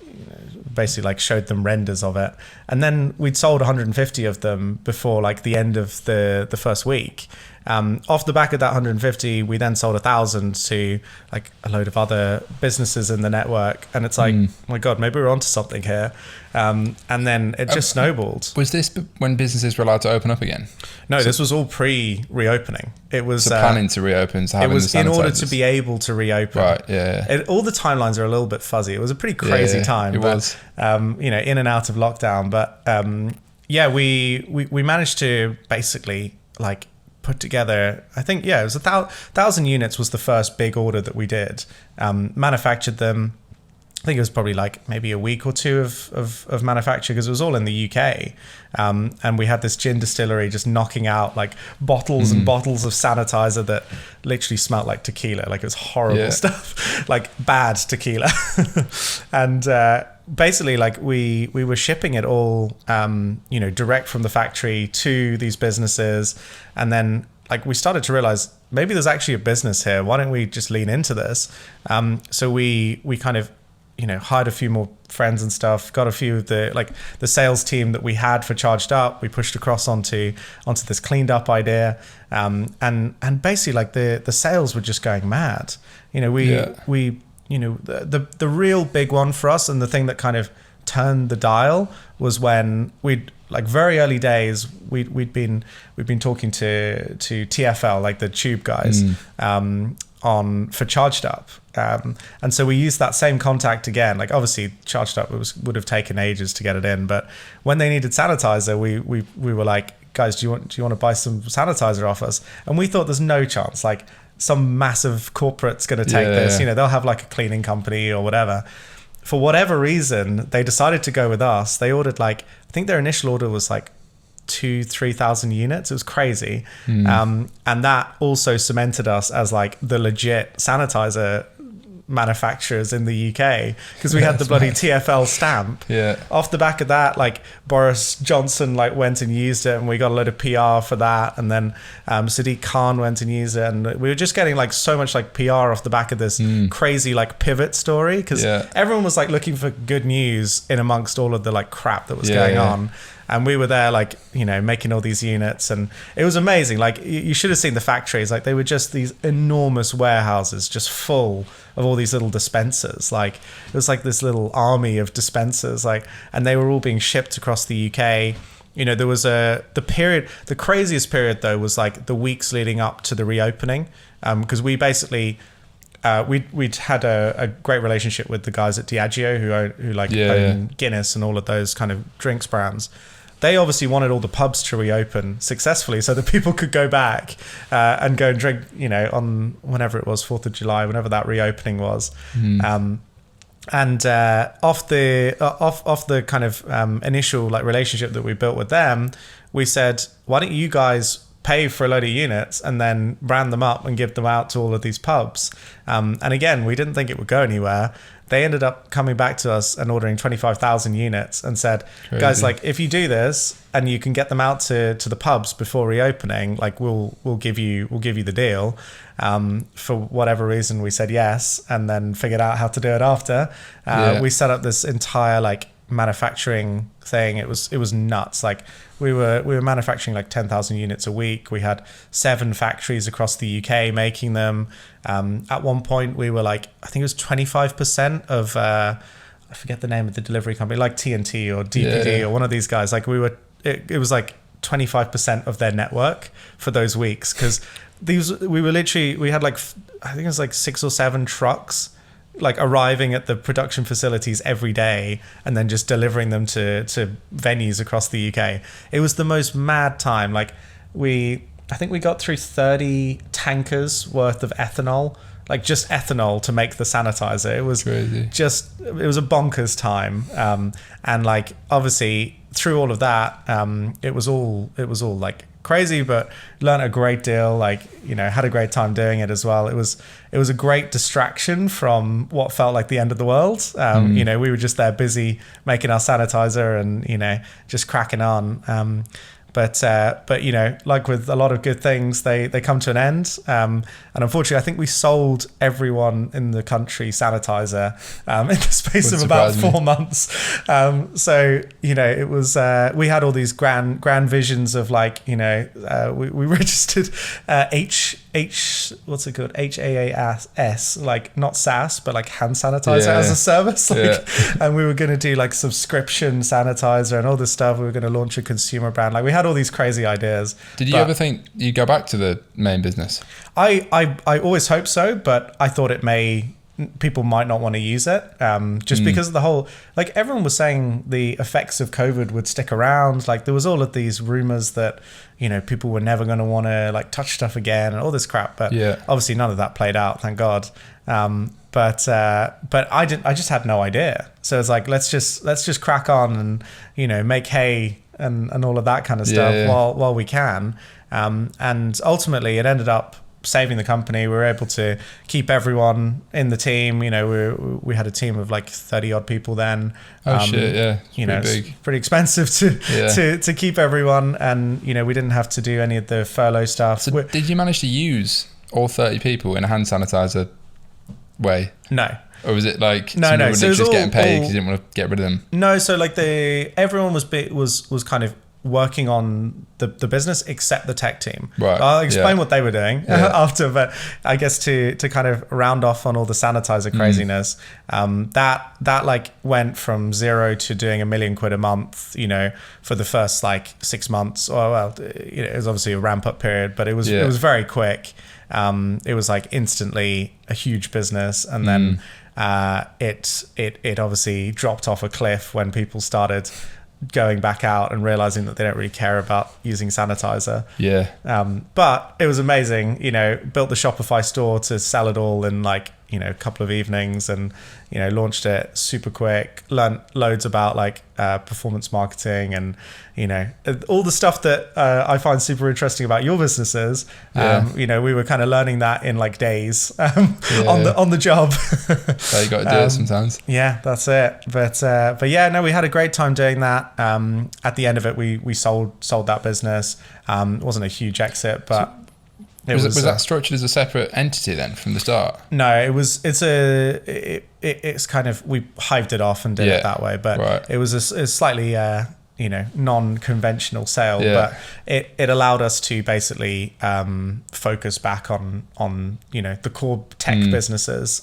basically like showed them renders of it. And then we'd sold 150 of them before like the end of the first week. Off the back of that 150, we then sold 1,000 to like a load of other businesses in the network, and it's like, oh my God, maybe we're onto something here. And then it just snowballed. Was this when businesses were allowed to open up again? No, this was all pre-reopening. It was planning to reopen. It was in order to be able to reopen. Right. Yeah. All the timelines are a little bit fuzzy. It was a pretty crazy time. It was. In and out of lockdown, but we managed to basically like put together, I think, it was 1,000 units was the first big order that we did. Manufactured them. I think it was probably like maybe a week or two of manufacture, because it was all in the UK. And we had this gin distillery just knocking out like bottles and bottles of sanitizer that literally smelled like tequila. Like it was horrible stuff, like bad tequila. And basically like we were shipping it all, direct from the factory to these businesses. And then like we started to realize maybe there's actually a business here. Why don't we just lean into this? So we kind of, hired a few more friends and stuff, got a few of the sales team that we had for Charged Up. We pushed across onto this cleaned up idea. And basically like the sales were just going mad. The real big one for us, and the thing that kind of turned the dial, was when we'd like very early days, we'd been talking to TfL, like the tube guys, for Charged Up. And so we used that same contact again. Like obviously Charged Up would have taken ages to get it in, but when they needed sanitizer, we were like, guys, do you want to buy some sanitizer off us? And we thought there's no chance, like some massive corporate's going to take this. They'll have like a cleaning company or whatever. For whatever reason, they decided to go with us. They ordered like, I think their initial order was like 2,000-3,000 units. It was crazy. And that also cemented us as like the legit sanitizer manufacturers in the UK because we had the bloody TFL stamp. Yeah. Off the back of that, like Boris Johnson like went and used it, and we got a load of PR for that. And then Sadiq Khan went and used it, and we were just getting like so much like PR off the back of this crazy like pivot story because everyone was like looking for good news in amongst all of the like crap that was going on. And we were there, like, you know, making all these units, and it was amazing. Like, you should have seen the factories. Like, they were just these enormous warehouses, just full of all these little dispensers. Like, it was like this little army of dispensers. Like, and they were all being shipped across the UK. You know, there was the craziest period though was like the weeks leading up to the reopening, because we basically. We'd had a great relationship with the guys at Diageo who own Guinness and all of those kind of drinks brands. They obviously wanted all the pubs to reopen successfully so that people could go back and go and drink, you know, on whenever it was, 4th of July, whenever that reopening was. And off the kind of initial like relationship that we built with them, we said, why don't you guys pay for a load of units and then brand them up and give them out to all of these pubs. And again, we didn't think it would go anywhere. They ended up coming back to us and ordering 25,000 units and said, guys, like if you do this and you can get them out to the pubs before reopening, like we'll give you the deal. For whatever reason, we said yes, and then figured out how to do it after. We set up this entire like manufacturing thing. It was nuts. Like we were manufacturing like 10,000 units a week. We had 7 factories across the UK making them. At one point we were like, I think it was 25% of I forget the name of the delivery company, like TNT or DPD or one of these guys. Like it was like 25% of their network for those weeks, because we had like, I think it was like 6 or 7 trucks like arriving at the production facilities every day and then just delivering them to venues across the UK. It was the most mad time. Like I think we got through 30 tankers worth of ethanol, like just ethanol to make the sanitizer. It was crazy. It was a bonkers time. And like obviously through all of that, it was all like crazy, but learned a great deal. Like, you know, had a great time doing it as well. It was a great distraction from what felt like the end of the world. You know, we were just there busy making our sanitizer and, you know, just cracking on. But you know, like with a lot of good things, they come to an end. And unfortunately, I think we sold everyone in the country sanitizer in the space of about 4 months. So you know, it was we had all these grand visions of like, you know, we registered what's it called, HAAS, like not SaaS but like hand sanitizer as a service, like, and we were going to do like subscription sanitizer and all this stuff. We were going to launch a consumer brand. Like we had all these crazy ideas. Did you ever think you'd go back to the main business? I always hope so, but I thought people might not want to use it, just because of the whole, like everyone was saying the effects of COVID would stick around. Like there was all of these rumors that, you know, people were never going to want to like touch stuff again and all this crap, but obviously none of that played out, thank God. But I just had no idea. So it's like, let's just crack on and, you know, make hay and all of that kind of stuff while we can. And ultimately it ended up saving the company. We were able to keep everyone in the team. You know, we had a team of like 30 odd people then. You know, it's pretty expensive to keep everyone, and you know, we didn't have to do any of the furlough stuff. So did you manage to use all 30 people in a hand sanitizer way? No. Or was it like no? So just getting paid because you didn't want to get rid of them? No, so like everyone was kind of working on the business except the tech team. Right. I'll explain what they were doing after, but I guess to kind of round off on all the sanitizer craziness, that like went from 0 to doing £1 million a month, you know, for the first like 6 months. Or well, you know, it was obviously a ramp up period, but it was very quick. It was like instantly a huge business, and then it obviously dropped off a cliff when people started going back out and realizing that they don't really care about using sanitizer. But it was amazing, you know, built the Shopify store to sell it all in like, a couple of evenings and, launched it super quick, learned loads about like performance marketing and, all the stuff that I find super interesting about your businesses. We were kind of learning that in like days on the job. So you got to do it sometimes. Yeah, that's it. But yeah, no, we had a great time doing that. At the end of it, we sold that business. It wasn't a huge exit, but was that structured as a separate entity then from the start? No, it's kind of, we hived it off and did it that way, but it was a slightly non-conventional sale, but it allowed us to basically focus back on the core tech businesses,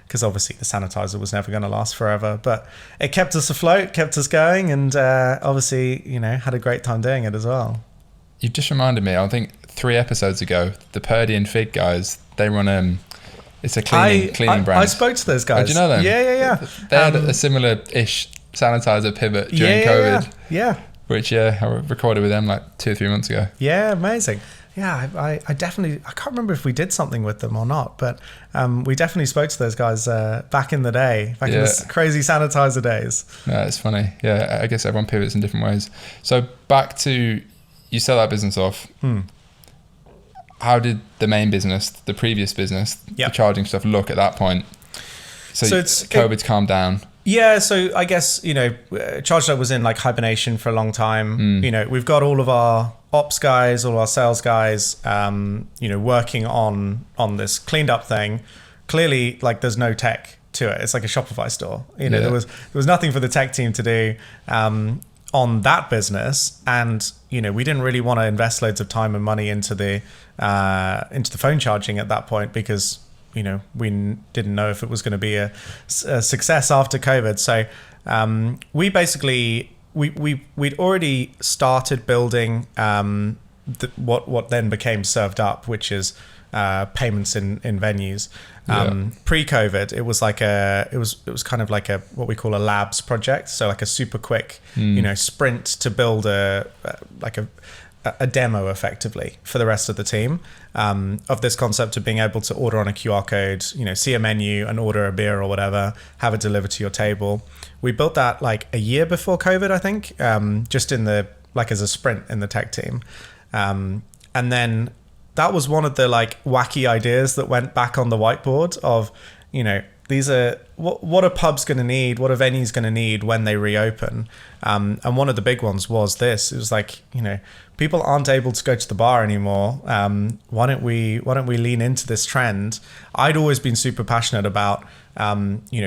because obviously the sanitizer was never going to last forever, but it kept us afloat, kept us going, and obviously had a great time doing it as well. You've just reminded me, I think 3 episodes ago, the Purdy and Fig guys, they run it's a cleaning brand. I spoke to those guys. Oh, do you know them? Yeah. They had a similar-ish sanitizer pivot during COVID. Yeah. Which I recorded with them like 2 or 3 months ago. Yeah, amazing. Yeah, I definitely, I can't remember if we did something with them or not, but we definitely spoke to those guys back in the day, in the crazy sanitizer days. Yeah, it's funny. Yeah, I guess everyone pivots in different ways. So back to, you sell that business off. How did the main business, the previous business, the charging stuff look at that point? So COVID's calmed down. Yeah, so I guess, Charged Up was in like hibernation for a long time. We've got all of our ops guys, all of our sales guys, working on this cleaned up thing. Clearly, like there's no tech to it. It's like a Shopify store. There was nothing for the tech team to do on that business, and we didn't really want to invest loads of time and money into the phone charging at that point, because we didn't know if it was going to be a success after COVID. So we basically we'd already started building what then became Served Up, which is payments in venues. Pre-COVID, it was kind of like what we call a labs project. So like a super quick, sprint to build a demo effectively for the rest of the team, of this concept of being able to order on a QR code, see a menu and order a beer or whatever, have it delivered to your table. We built that like a year before COVID, I think, just as a sprint in the tech team. And then that was one of the like wacky ideas that went back on the whiteboard of, these are what are pubs going to need, what are venues going to need when they reopen. And one of the big ones was this. It was like, people aren't able to go to the bar anymore. Why don't we lean into this trend? I'd always been super passionate about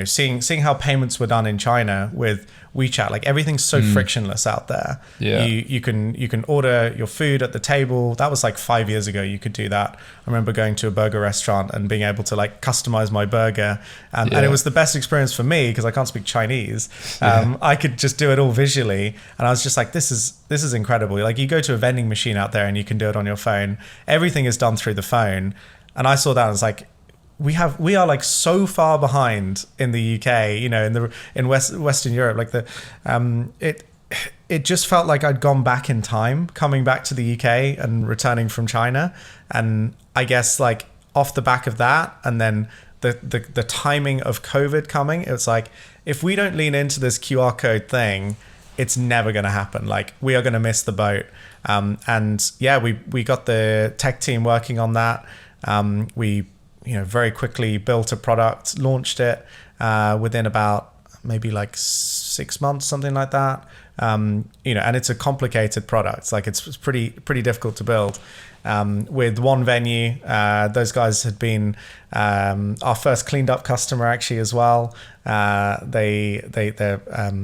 seeing how payments were done in China with WeChat. Like everything's so frictionless out there. You can order your food at the table. That was like 5 years ago. You could do that. I remember going to a burger restaurant and being able to like customize my burger, and it was the best experience for me because I can't speak Chinese. I could just do it all visually, and I was just like, this is incredible. Like you go to a vending machine out there and you can do it on your phone. Everything is done through the phone, and I saw that and was like, we are like so far behind in the UK, in Western Europe. Like it just felt like I'd gone back in time, coming back to the UK and returning from China. And I guess like off the back of that, and then the timing of COVID coming, it was like, if we don't lean into this QR code thing, it's never going to happen. Like we are going to miss the boat. And yeah, we got the tech team working on that. We very quickly built a product, launched it within about maybe like 6 months, something like that. And it's a complicated product. Like it's pretty difficult to build. With one venue, those guys had been our first cleaned up customer actually as well. They're the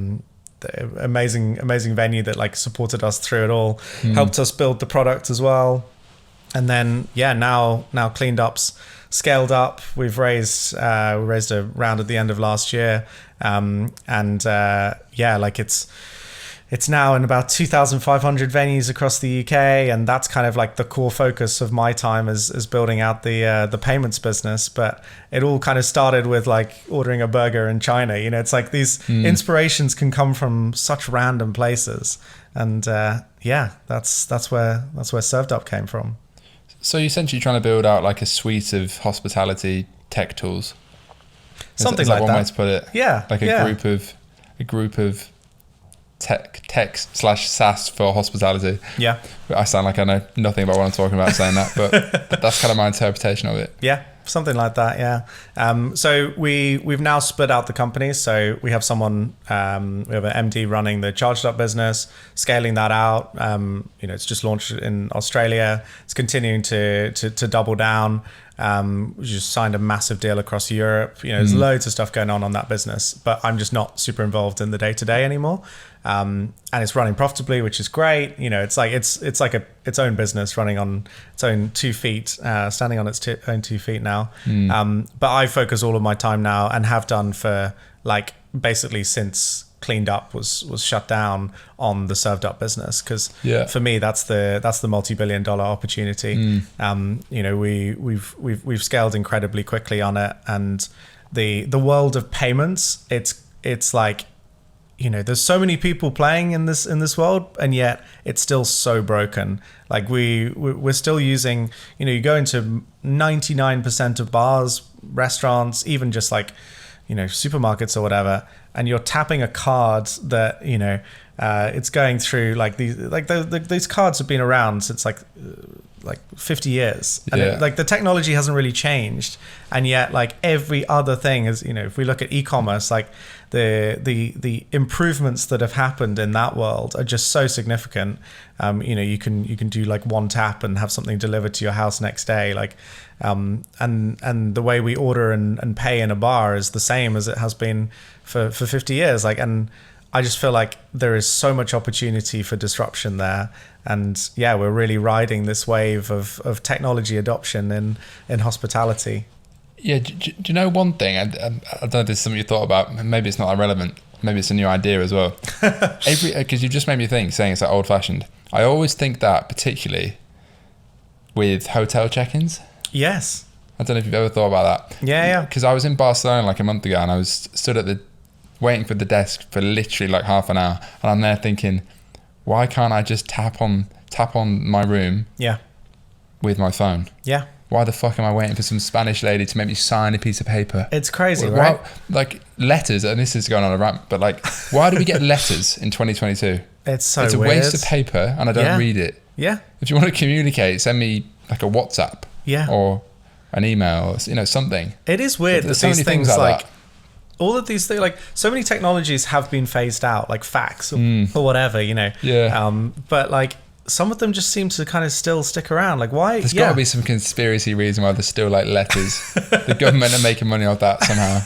amazing venue that like supported us through it all, helped us build the product as well. And then now Cleaned Up's scaled up. We've raised a round at the end of last year, like it's now in about 2,500 venues across the UK, and that's kind of like the core focus of my time is building out the payments business. But it all kind of started with like ordering a burger in China. It's like these inspirations can come from such random places, and that's where Served Up came from. So you're essentially trying to build out like a suite of hospitality tech tools. Something is like that one that. way to put it? Yeah. Like a group of tech slash SaaS for hospitality. Yeah. I sound like I know nothing about what I'm talking about saying that, but that's kind of my interpretation of it. Yeah, something like that. Yeah. So we've now split out the companies. So we have someone, we have an MD running the Charged Up business, scaling that out. It's just launched in Australia. It's continuing to double down. We just signed a massive deal across Europe. There's loads of stuff going on that business, but I'm just not super involved in the day to day anymore. And it's running profitably, which is great. It's like its own business running on its own 2 feet, standing on its own 2 feet now. But I focus all of my time now, and have done for like basically since Cleaned Up was shut down, on the Served Up business, because for me that's the multi-billion-dollar opportunity. We've scaled incredibly quickly on it, and the world of payments, it's like, there's so many people playing in this world, and yet it's still so broken. Like we're still using, you go into 99% of bars, restaurants, even just like, supermarkets or whatever, and you're tapping a card that, it's going through like these cards have been around since like 50 years, and the technology hasn't really changed, and yet like every other thing is, if we look at e-commerce, like the improvements that have happened in that world are just so significant. You can do like one tap and have something delivered to your house next day, like and the way we order and pay in a bar is the same as it has been for 50 years, like, and I just feel like there is so much opportunity for disruption there. And we're really riding this wave of technology adoption in hospitality. Yeah, do you know one thing? I don't know if this is something you thought about. Maybe it's not that relevant. Maybe it's a new idea as well. Because you just made me think, saying it's like old fashioned. I always think that, particularly with hotel check-ins. Yes. I don't know if you've ever thought about that. Yeah. Because I was in Barcelona like a month ago, and I was stood at waiting for the desk for literally like half an hour, and I'm there thinking, why can't I just tap on my room with my phone? Yeah. Why the fuck am I waiting for some Spanish lady to make me sign a piece of paper? It's crazy, right? Like letters, and this is going on a rant, but like, why do we get letters in 2022? It's a weird. Waste of paper, and I don't read it. Yeah. If you want to communicate, send me like a WhatsApp. Yeah. Or an email, or something. It is weird that these things like all of these things, like so many technologies have been phased out, like fax or whatever, Yeah. But like some of them just seem to kind of still stick around. Like why? There's got to be some conspiracy reason why there's still like letters. The government are making money off that somehow.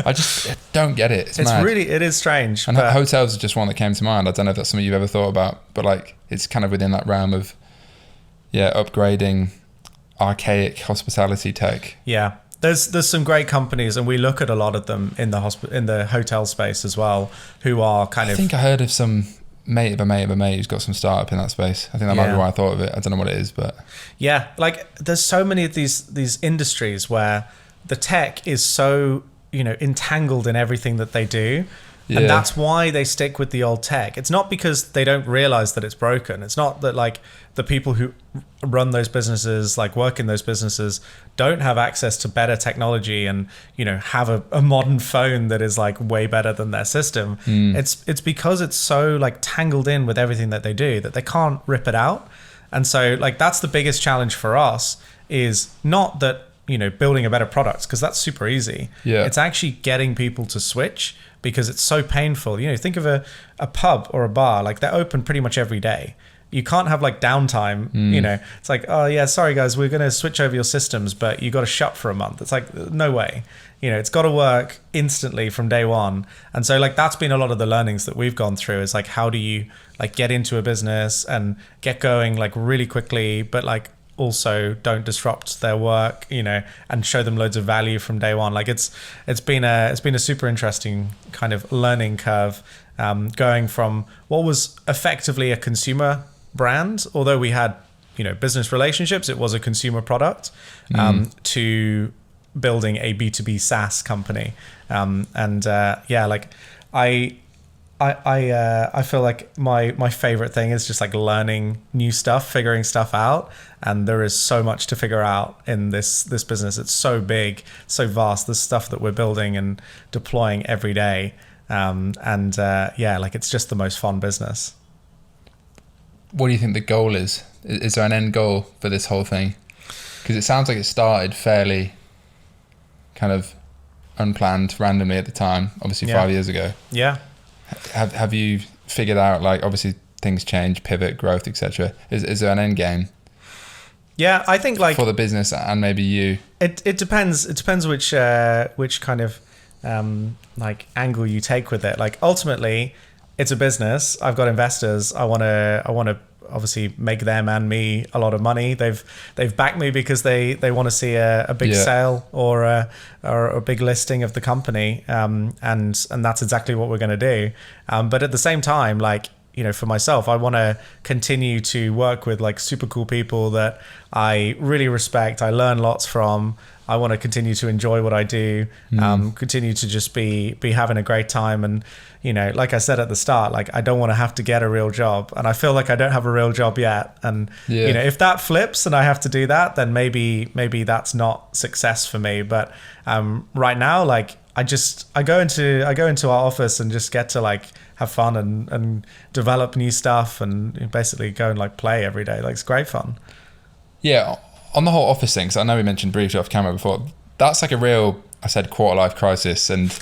I just don't get it. It's mad. It is strange. And hotels are just one that came to mind. I don't know if that's something you've ever thought about, but like it's kind of within that realm of upgrading archaic hospitality tech. Yeah. There's some great companies, and we look at a lot of them in the hotel space as well, who are kind of... I think I heard of some mate of a mate who's got some startup in that space. I think that might be why I thought of it. I don't know what it is, but... Yeah, like there's so many of these industries where the tech is so, entangled in everything that they do. Yeah. And that's why they stick with the old tech. It's not because they don't realize that it's broken. It's not that like the people who run those businesses, like work in those businesses, don't have access to better technology and, have a modern phone that is like way better than their system. It's because it's so like tangled in with everything that they do that they can't rip it out. And so like that's the biggest challenge for us, is not that, building a better product, because that's super easy. Yeah. It's actually getting people to switch, because it's so painful. Think of a pub or a bar, like they're open pretty much every day. You can't have like downtime, it's like, oh yeah, sorry guys, we're going to switch over your systems, but you got to shut for a month. It's like, no way, it's got to work instantly from day one. And so like, that's been a lot of the learnings that we've gone through, is like, how do you like get into a business and get going like really quickly, but like also don't disrupt their work, and show them loads of value from day one. Like it's been a super interesting kind of learning curve, going from what was effectively a consumer brand, although we had business relationships, it was a consumer product, to building a B2B SaaS company. Like I feel like my favorite thing is just like learning new stuff, figuring stuff out, and there is so much to figure out in this business. It's so big, so vast. The stuff that we're building and deploying every day, like it's just the most fun business. What do you think the goal is? Is there an end goal for this whole thing? Because it sounds like it started fairly kind of unplanned, randomly at the time. Obviously, 5 years ago. Yeah. Have you figured out, like, obviously things change, pivot, growth, etc. Is there an end game? Yeah, I think like for the business and maybe you. It depends. It depends which kind of like angle you take with it. Like ultimately, it's a business. I've got investors. I want to obviously make them and me a lot of money. They've backed me because they want to see a big sale or a big listing of the company, and that's exactly what we're going to do. But at the same time, like, you know, for myself, I want to continue to work with like super cool people that I really respect. I learn lots from. I want to continue to enjoy what I do, continue to just be having a great time. And, you know, like I said at the start, like I don't want to have to get a real job, and I feel like I don't have a real job yet. And, you know, if that flips and I have to do that, then maybe that's not success for me. But right now, like I go into our office and just get to like have fun and develop new stuff and basically go and like play every day. Like it's great fun. Yeah. On the whole office thing, because I know we mentioned briefly off camera before, that's like a real, I said, quarter life crisis and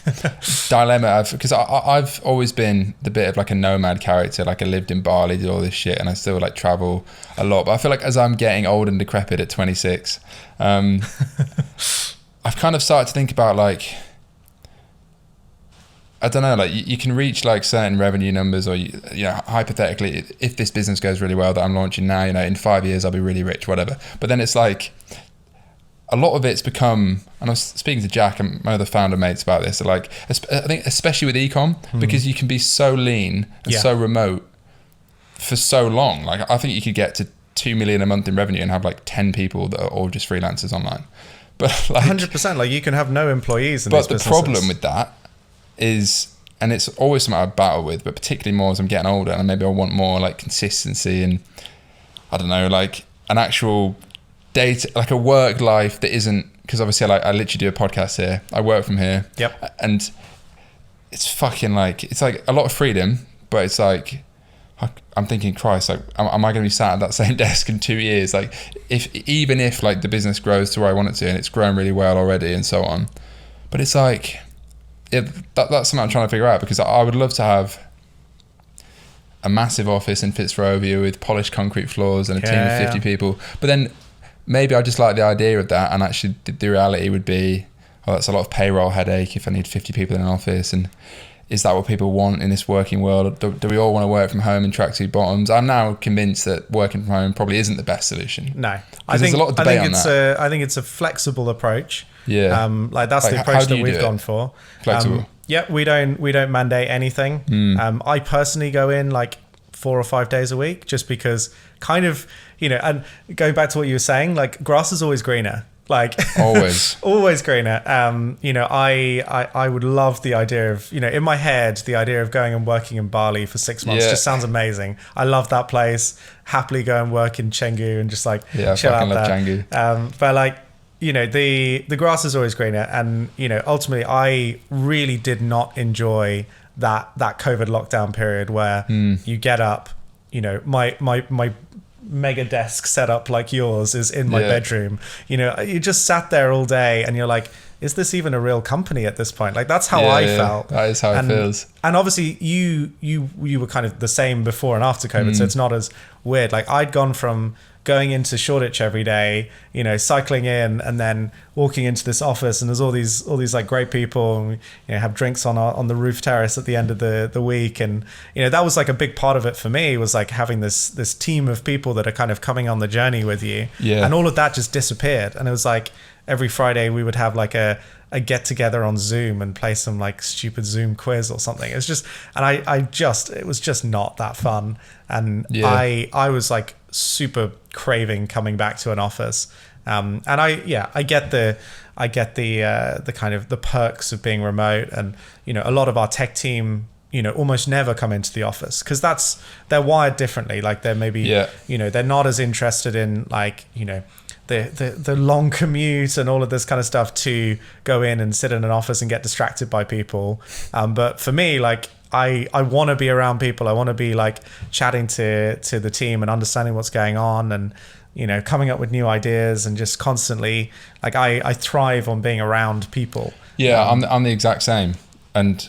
dilemma. Because I've always been the bit of like a nomad character. Like I lived in Bali, did all this shit, and I still like travel a lot. But I feel like as I'm getting old and decrepit at 26, I've kind of started to think about like, I don't know, like you can reach like certain revenue numbers, or you know, hypothetically, if this business goes really well that I'm launching now, you know, in 5 years I'll be really rich, whatever. But then it's like a lot of it's become, and I was speaking to Jack and my other founder mates about this, like I think especially with ecom, because you can be so lean and so remote for so long. Like I think you could get to 2 million a month in revenue and have like 10 people that are all just freelancers online. But like 100%, like you can have no employees in these businesses. But the problem with that is, and it's always something I battle with, but particularly more as I'm getting older, and maybe I want more like consistency and I don't know, like an actual date, like a work life that isn't, because obviously I literally do a podcast here, I work from here, and it's fucking like, it's like a lot of freedom, but it's like I'm thinking, Christ, like am I going to be sat at that same desk in 2 years? Like even if like the business grows to where I want it to, and it's grown really well already and so on, but it's like, yeah, that's something I'm trying to figure out, because I would love to have a massive office in Fitzrovia with polished concrete floors and a team of 50 people. But then maybe I just like the idea of that, and actually the reality would be, oh, that's a lot of payroll headache if I need 50 people in an office. And is that what people want in this working world? Do we all want to work from home in tracksuit bottoms? I'm now convinced that working from home probably isn't the best solution. No, there's a lot of debate on that. I think it's a flexible approach. Yeah, like that's the approach that we've gone for. Flexible. We don't mandate anything. I personally go in like 4 or 5 days a week, just because kind of, you know, and going back to what you were saying, like grass is always greener. Like always always greener. You know, I would love the idea of, you know, in my head, the idea of going and working in Bali for 6 months just sounds amazing. I love that place. Happily go and work in Canggu and just like chill out there. Canggu. But like, you know, the grass is always greener, and you know, ultimately I really did not enjoy that COVID lockdown period where you get up, you know, my mega desk set up like yours is in my bedroom. You know, you just sat there all day and you're like, is this even a real company at this point? Like that's how I felt. That is how it feels. And obviously you were kind of the same before and after COVID, so it's not as weird. Like I'd gone from going into Shoreditch every day, you know, cycling in and then walking into this office, and there's all these like great people, and we, you know, have drinks on the roof terrace at the end of the week. And you know, that was like a big part of it for me, was like having this team of people that are kind of coming on the journey with you. And all of that just disappeared, and it was like every Friday we would have like a get together on Zoom and play some like stupid Zoom quiz or something. It's just, and it was just not that fun. And I was like super craving coming back to an office. And I get the kind of the perks of being remote. And, you know, a lot of our tech team almost never come into the office, because they're wired differently. Like they're maybe, they're not as interested in like, the long commute and all of this kind of stuff to go in and sit in an office and get distracted by people. But for me, like I want to be around people. I want to be like chatting to the team and understanding what's going on, and coming up with new ideas, and just constantly like I thrive on being around people. Yeah, I'm the exact same. And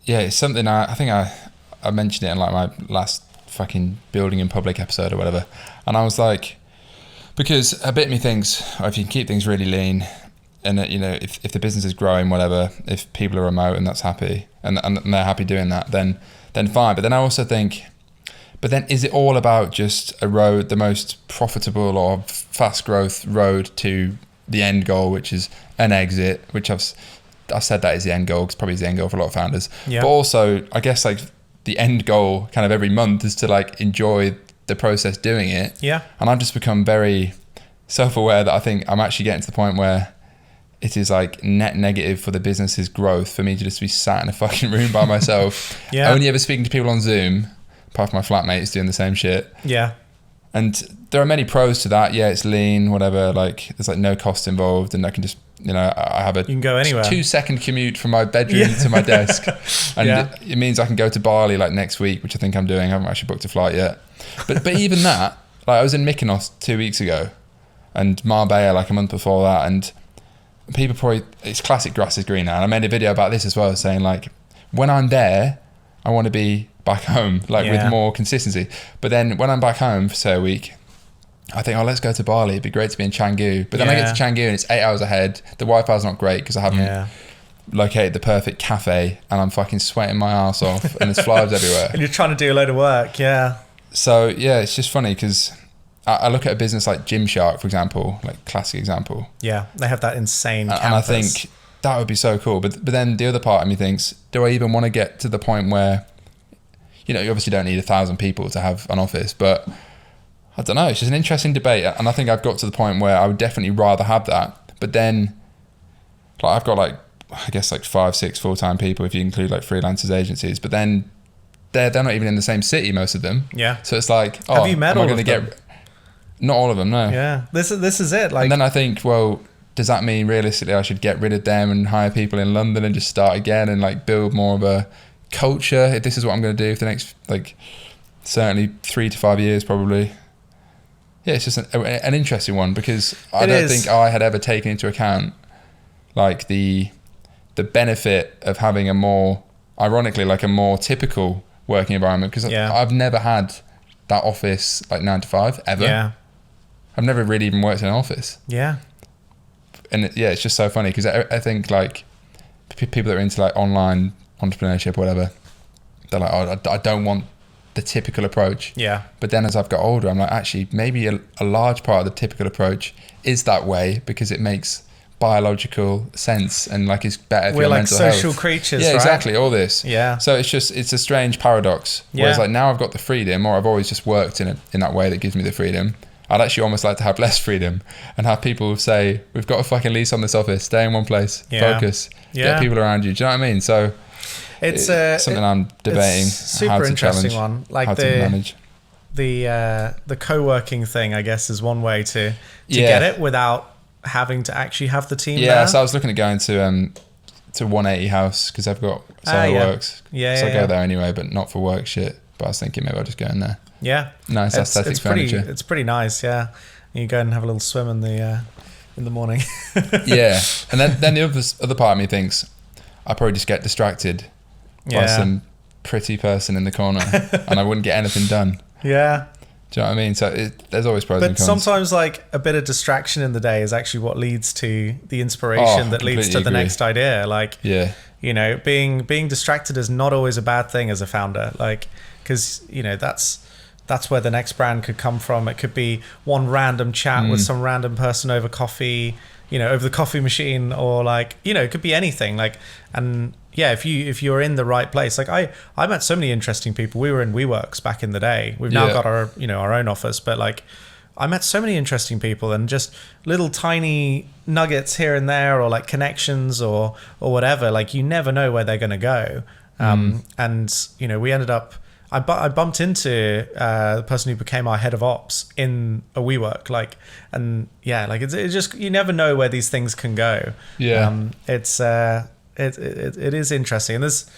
yeah, it's something I think I mentioned it in like my last fucking building in public episode or whatever. And I was like, because a bit of me thinks, if you can keep things really lean, and if the business is growing, whatever, if people are remote and that's happy and they're happy doing that, then fine. But then I also think, but then is it all about just a road, the most profitable or fast growth road to the end goal, which is an exit, which I've said that is the end goal, because probably is the end goal for a lot of founders. Yeah. But also, I guess like the end goal kind of every month is to like enjoy the process doing it. Yeah. And I've just become very self-aware that I think I'm actually getting to the point where it is like net negative for the business's growth for me to just be sat in a fucking room by myself. Yeah. Only ever speaking to people on Zoom, apart from my flatmates doing the same shit. Yeah. And there are many pros to that. Yeah, it's lean, whatever. Like there's like no cost involved, and I can just, I have you can go anywhere. 2-second commute from my bedroom to my desk, and it means I can go to Bali like next week, which I think I'm doing. I haven't actually booked a flight yet, but even that, like I was in Mykonos 2 weeks ago, and Marbella like a month before that, and people probably, it's classic grass is greener. And I made a video about this as well, saying like when I'm there, I want to be back home, like with more consistency. But then when I'm back home for say a week, I think, let's go to Bali. It'd be great to be in Canggu. But then I get to Canggu and it's 8 hours ahead. The Wi-Fi's not great because I haven't located the perfect cafe, and I'm fucking sweating my ass off, and there's flies everywhere. And you're trying to do a load of work, So yeah, it's just funny because I look at a business like Gymshark, for example, like classic example. Yeah, they have that insane campus. And I think that would be so cool. But then the other part of me thinks, do I even want to get to the point where, you obviously don't need 1,000 people to have an office, but I don't know. It's just an interesting debate. And I think I've got to the point where I would definitely rather have that. But then like I've got like, I guess like 5-6 full-time people if you include like freelancers, agencies, but then they're not even in the same city, most of them. Yeah. So it's like, have you met all of them? Not all of them, no. Yeah. This is it. Like, and then I think, well, does that mean realistically I should get rid of them and hire people in London and just start again and like build more of a culture? If this is what I'm going to do for the next, like, certainly 3 to 5 years probably. Yeah, it's just an interesting one, because I don't think I had ever taken into account like the benefit of having a more, ironically, like a more typical working environment, because I've never had that office like 9 to 5 ever. Yeah. I've never really even worked in an office. Yeah. And it's just so funny because I think like people that are into like online entrepreneurship or whatever, they're like, I don't want the typical approach. Yeah. But then as I've got older, I'm like, actually, maybe a large part of the typical approach is that way because it makes biological sense and like it's better for your mental health. We're like social creatures, yeah, right? Exactly, all this. Yeah. So it's a strange paradox. Whereas like now I've got the freedom, or I've always just worked in that way that gives me the freedom. I'd actually almost like to have less freedom and have people say, we've got a fucking lease on this office, stay in one place, focus, get people around you. Do you know what I mean? So it's something I'm debating. Super interesting one. Like how to manage. The co-working thing, I guess, is one way to get it without having to actually have the team there. So I was looking at going to 180 House because they've got Works. So I go there anyway, but not for work shit. But I was thinking maybe I'll just go in there. Yeah. Nice aesthetic furniture. It's pretty nice, yeah. You go and have a little swim in the morning. Yeah. And then the other part of me thinks I probably just get distracted by some pretty person in the corner and I wouldn't get anything done. Yeah. Do you know what I mean? So there's always pros and cons. But sometimes like a bit of distraction in the day is actually what leads to the inspiration that leads to the next idea. Like, being distracted is not always a bad thing as a founder. Like, because, that's where the next brand could come from. It could be one random chat with some random person over coffee, over the coffee machine, or like, it could be anything. Like, and if you're in the right place, like I met so many interesting people. We were in WeWorks back in the day. We've now got our own office, but like I met so many interesting people and just little tiny nuggets here and there, or like connections or whatever. Like you never know where they're going to go. And we ended up. I bumped into the person who became our head of ops in a WeWork, it just, you never know where these things can go. Yeah. It is interesting, and there's,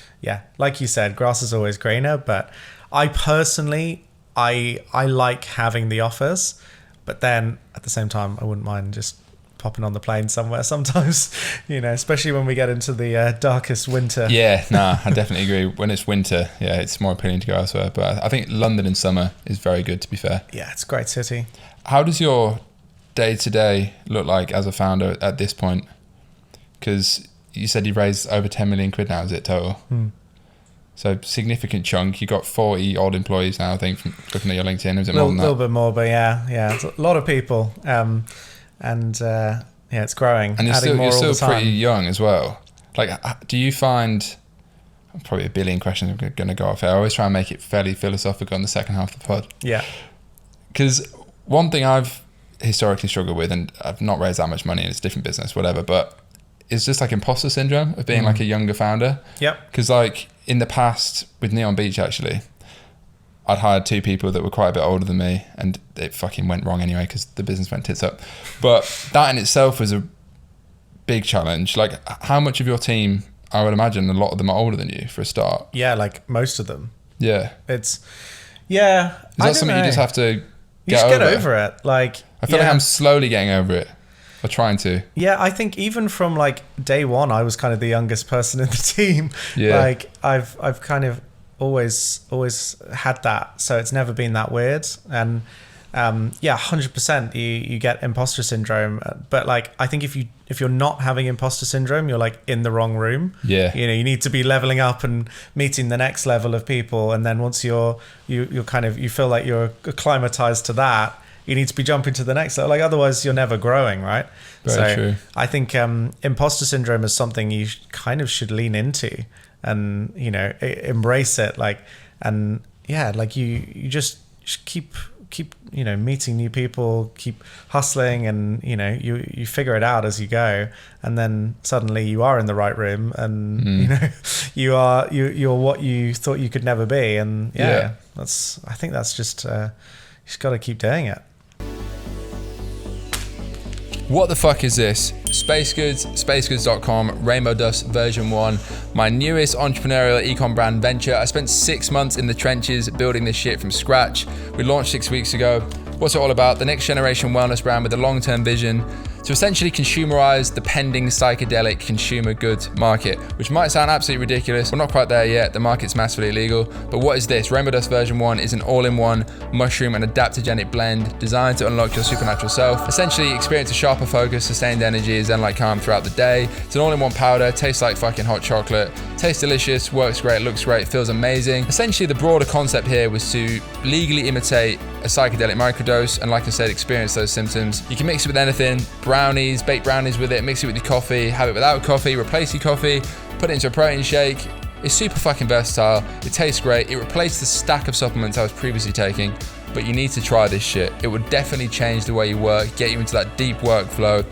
like you said, grass is always greener. But I personally, I like having the office, but then at the same time, I wouldn't mind just popping on the plane somewhere sometimes, especially when we get into the darkest winter. Yeah, nah, I definitely agree. When it's winter, it's more appealing to go elsewhere. But I think London in summer is very good, to be fair. Yeah, it's a great city. How does your day-to-day look like as a founder at this point? Because you said you've raised over 10 million quid now, is it total? So significant chunk. You got 40 odd employees now, I think, from looking at your LinkedIn. Is it more than that? A little bit more, but yeah, it's a lot of people. It's growing. And you're still pretty young as well. Like, do you find, probably a billion questions are going to go off here. I always try and make it fairly philosophical in the second half of the pod. Yeah. Because one thing I've historically struggled with, and I've not raised that much money and it's a different business, whatever, but it's just like imposter syndrome of being like a younger founder. Yep. Because like in the past with Neon Beach, actually, I'd hired 2 people that were quite a bit older than me, and it fucking went wrong anyway because the business went tits up. But that in itself was a big challenge. Like, how much of your team, I would imagine a lot of them are older than you for a start. Yeah, like most of them. Yeah. Is that something you just have to get over it? Like, I feel like I'm slowly getting over it. Or trying to. Yeah, I think even from like day one, I was kind of the youngest person in the team. Yeah. Like I've kind of always had that, so it's never been that weird. And 100% you get imposter syndrome, but like I think if you're not having imposter syndrome, you're like in the wrong room. Yeah, you need to be leveling up and meeting the next level of people, and then once you're kind of, you feel like you're acclimatized to that, you need to be jumping to the next level. Like, otherwise you're never growing, right? Very true. I think imposter syndrome is something you kind of should lean into and embrace it. You just keep meeting new people, keep hustling, and you figure it out as you go, and then suddenly you are in the right room, and you're what you thought you could never be. And I think that's just you just got to keep doing it. What the fuck is this? Space Goods, spacegoods.com, Rainbow Dust version 1, my newest entrepreneurial ecom brand venture. I spent 6 months in the trenches building this shit from scratch. We launched 6 weeks ago. What's it all about? The next generation wellness brand with a long-term vision to essentially consumerize the pending psychedelic consumer goods market, which might sound absolutely ridiculous. We're not quite there yet. The market's massively illegal. But what is this? Rainbow Dust version 1 is an all-in-one mushroom and adaptogenic blend designed to unlock your supernatural self. Essentially, experience a sharper focus, sustained energy, zen-like calm throughout the day. It's an all-in-one powder, tastes like fucking hot chocolate, tastes delicious, works great, looks great, feels amazing. Essentially, the broader concept here was to legally imitate a psychedelic microdose, and like I said, experience those symptoms. You can mix it with anything, brownies, baked brownies with it, mix it with your coffee, have it without coffee, replace your coffee, put it into a protein shake. It's super fucking versatile, it tastes great, it replaced the stack of supplements I was previously taking, but you need to try this shit. It would definitely change the way you work, get you into that deep workflow.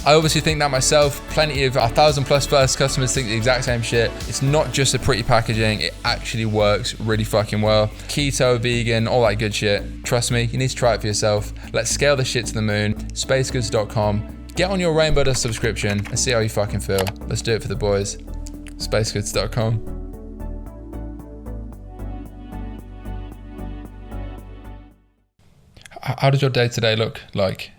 I obviously think that myself. Plenty of 1,000+ first customers think the exact same shit. It's not just a pretty packaging, it actually works really fucking well. Keto, vegan, all that good shit. Trust me, you need to try it for yourself. Let's scale this shit to the moon. Spacegoods.com. Get on your Rainbow Dust subscription and see how you fucking feel. Let's do it for the boys. Spacegoods.com. How does your day-to-day look like?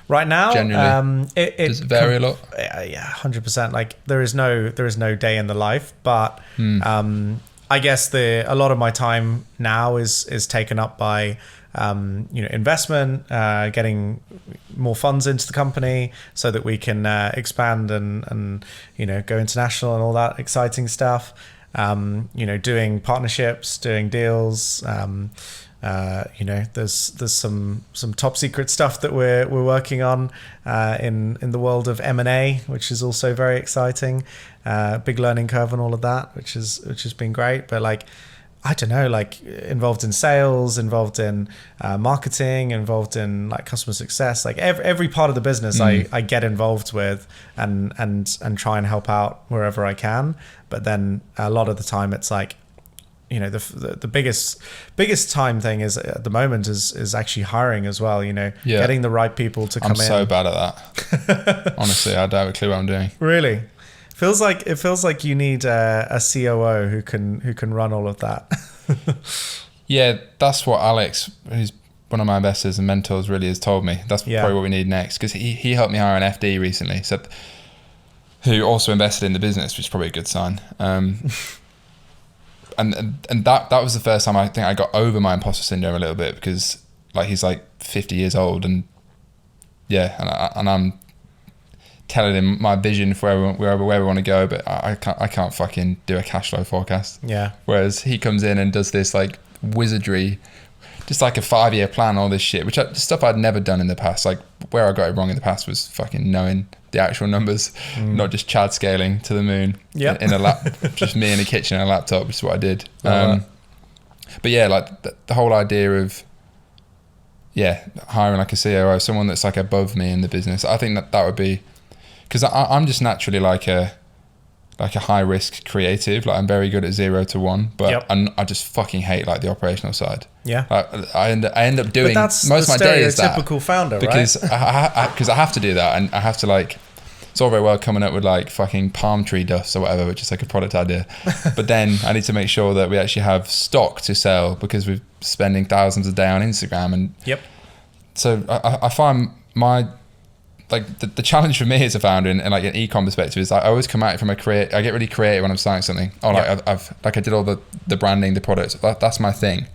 Right now, generally, does it vary a lot? Yeah, 100%. Like there is no day in the life, but I guess a lot of my time now is taken up by investment, getting more funds into the company so that we can expand and go international and all that exciting stuff. Doing partnerships, doing deals. There's some top secret stuff that we're working on in the world of M&A, which is also very exciting. Big learning curve and all of that, which has been great. But like, I don't know, like involved in sales, involved in marketing, involved in like customer success, like every part of the business I get involved with and try and help out wherever I can. But then a lot of the time it's like, you know, the biggest time thing is at the moment is actually hiring as well, you know, getting the right people to come in. I'm so bad at that. Honestly, I don't have a clue what I'm doing. Really? It feels like you need a COO who can run all of that. Yeah, that's what Alex, who's one of my investors and mentors, really has told me. That's probably what we need next, because he helped me hire an FD recently, who also invested in the business, which is probably a good sign. And that was the first time I think I got over my imposter syndrome a little bit, because like he's like 50 years old and I'm telling him my vision for where we want to go, but I can't fucking do a cash flow forecast. Yeah. Whereas he comes in and does this like wizardry, just like a 5-year plan, all this shit, which stuff I'd never done in the past. Like where I got it wrong in the past was fucking knowing the actual numbers, not just Chad scaling to the moon. Yeah. In a lap, just me in a kitchen and a laptop, which is what I did. But yeah, like the whole idea of hiring like a COO, someone that's like above me in the business. I think that would be, because I'm just naturally like a high risk creative. Like I'm very good at 0 to 1, but I just fucking hate like the operational side. Yeah, I end up doing most of my day is that. Stereotypical founder, because right? Because I have to do that, and I have to like. It's all very well coming up with like fucking palm tree dust or whatever, which is like a product idea, but then I need to make sure that we actually have stock to sell, because we're spending thousands a day on Instagram, and so I find my. Like the challenge for me as a founder and like an e-com perspective is I always come at it from I get really creative when I'm starting something. I did all the branding, the products. That's my thing.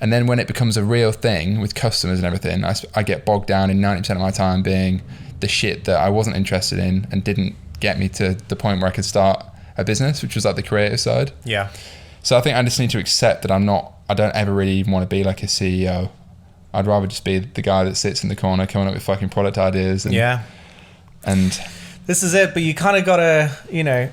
And then when it becomes a real thing with customers and everything, I get bogged down in 90% of my time being the shit that I wasn't interested in and didn't get me to the point where I could start a business, which was like the creative side. Yeah. So I think I just need to accept that I don't ever really even want to be like a CEO. I'd rather just be the guy that sits in the corner coming up with fucking product ideas. And this is it. But you kind of got to, you know,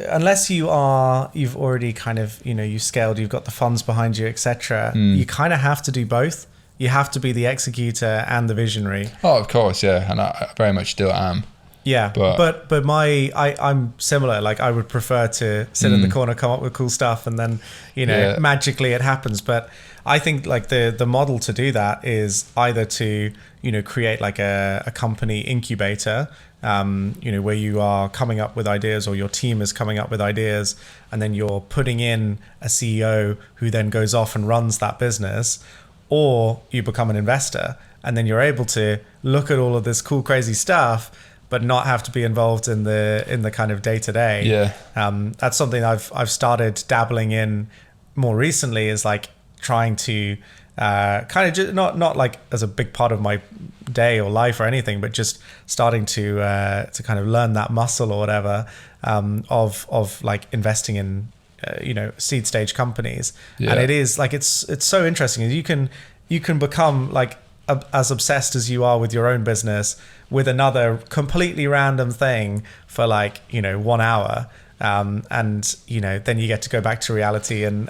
unless you've already kind of, you know, you've scaled, you've got the funds behind you, etc. You kind of have to do both. You have to be the executor and the visionary. Oh, of course, yeah. And I very much still am. Yeah, but I'm similar. Like I would prefer to sit in the corner, come up with cool stuff, and then, you know, magically it happens. But I think like the model to do that is either to, you know, create like a company incubator, you know, where you are coming up with ideas, or your team is coming up with ideas, and then you're putting in a CEO who then goes off and runs that business, or you become an investor, and then you're able to look at all of this cool, crazy stuff, but not have to be involved in the kind of day to day. Yeah. That's something I've started dabbling in more recently, is like trying to kind of just not like as a big part of my day or life or anything, but just starting to kind of learn that muscle or whatever, of like investing in you know, seed stage companies. And it is like it's so interesting. You can become like as obsessed as you are with your own business with another completely random thing for like, you know, 1 hour. And you know, then you get to go back to reality and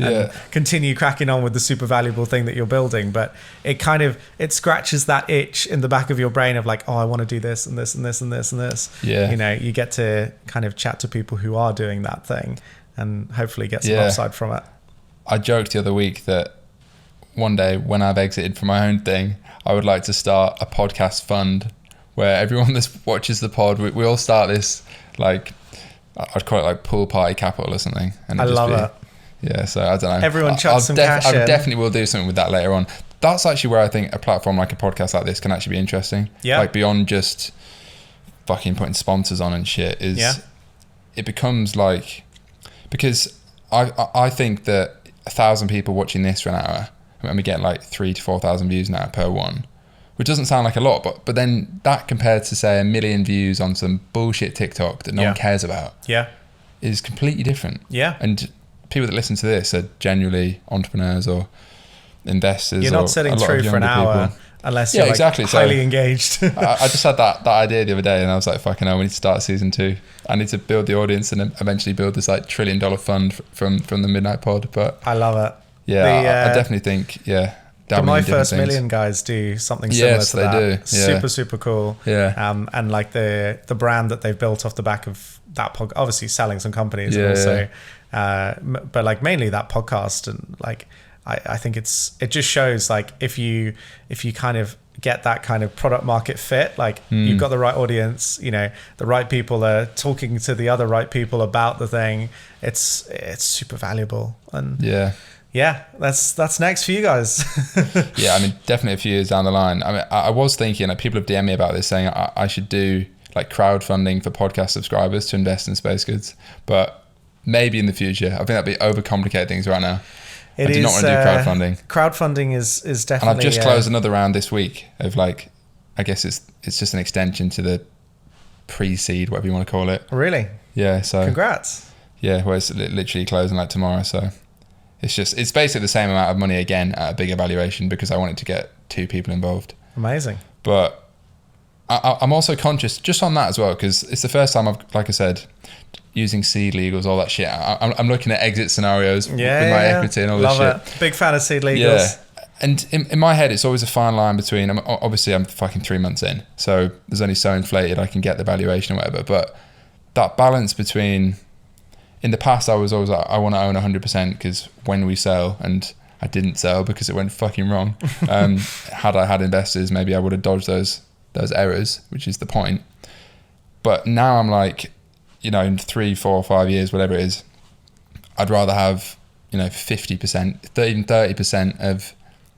continue cracking on with the super valuable thing that you're building. But it scratches that itch in the back of your brain of like, oh, I want to do this and this and this and this and this. You know, you get to kind of chat to people who are doing that thing and hopefully get some upside from it. I joked the other week that one day when I've exited from my own thing, I would like to start a podcast fund where everyone that watches the pod, we all start this, like, I'd call it like pool party capital or something. And I love it. Yeah, so I don't know. Everyone chucks some cash in. I definitely will do something with that later on. That's actually where I think a platform like a podcast like this can actually be interesting. Yeah. Like beyond just fucking putting sponsors on and shit, it becomes like, because I think that 1,000 people watching this for an hour, and we get like 3,000 to 4,000 views now per one, which doesn't sound like a lot, but then that compared to say 1 million views on some bullshit TikTok that no one cares about, is completely different. Yeah. And people that listen to this are genuinely entrepreneurs or investors. You're not sitting through for an hour unless you're exactly. highly So engaged. I just had that idea the other day, and I was like, fucking hell, we need to start season 2. I need to build the audience and eventually build this like $1 trillion fund from the Midnight Pod. But I love it. I definitely think, the My First Million guys do something similar to that. Yes, they do. Super cool. Yeah. And like the brand that they've built off the back of that podcast, obviously selling some companies, and also, but like mainly that podcast, and like I think it just shows like if you kind of get that kind of product market fit, like you've got the right audience, the right people are talking to the other right people about the thing. It's super valuable. And that's next for you guys. I mean, definitely a few years down the line. I mean, I was thinking, like, people have DM'd me about this, saying I should do like crowdfunding for podcast subscribers to invest in space goods, but maybe in the future. I think that'd be overcomplicated things right now. I do not want to do crowdfunding. Crowdfunding is definitely. And I've just closed another round this week of like, I guess it's just an extension to the pre-seed, whatever you want to call it. Really? Yeah. So congrats. Yeah, well, it's literally closing like tomorrow, so. It's basically the same amount of money again at a bigger valuation because I wanted to get 2 people involved. Amazing. But I'm also conscious just on that as well, because it's the first time I've, like I said, using seed legals, all that shit. I'm looking at exit scenarios with my equity and all this shit. Love it. Big fan of seed legals. Yeah. And in my head, it's always a fine line between, obviously I'm fucking 3 months in, so there's only so inflated I can get the valuation or whatever. But that balance between, in the past, I was always like, I want to own 100% because when we sell, and I didn't sell because it went fucking wrong. Had I had investors, maybe I would have dodged those errors, which is the point. But now I'm like, in 3, 4, 5 years, whatever it is, I'd rather have, 50%, even 30% of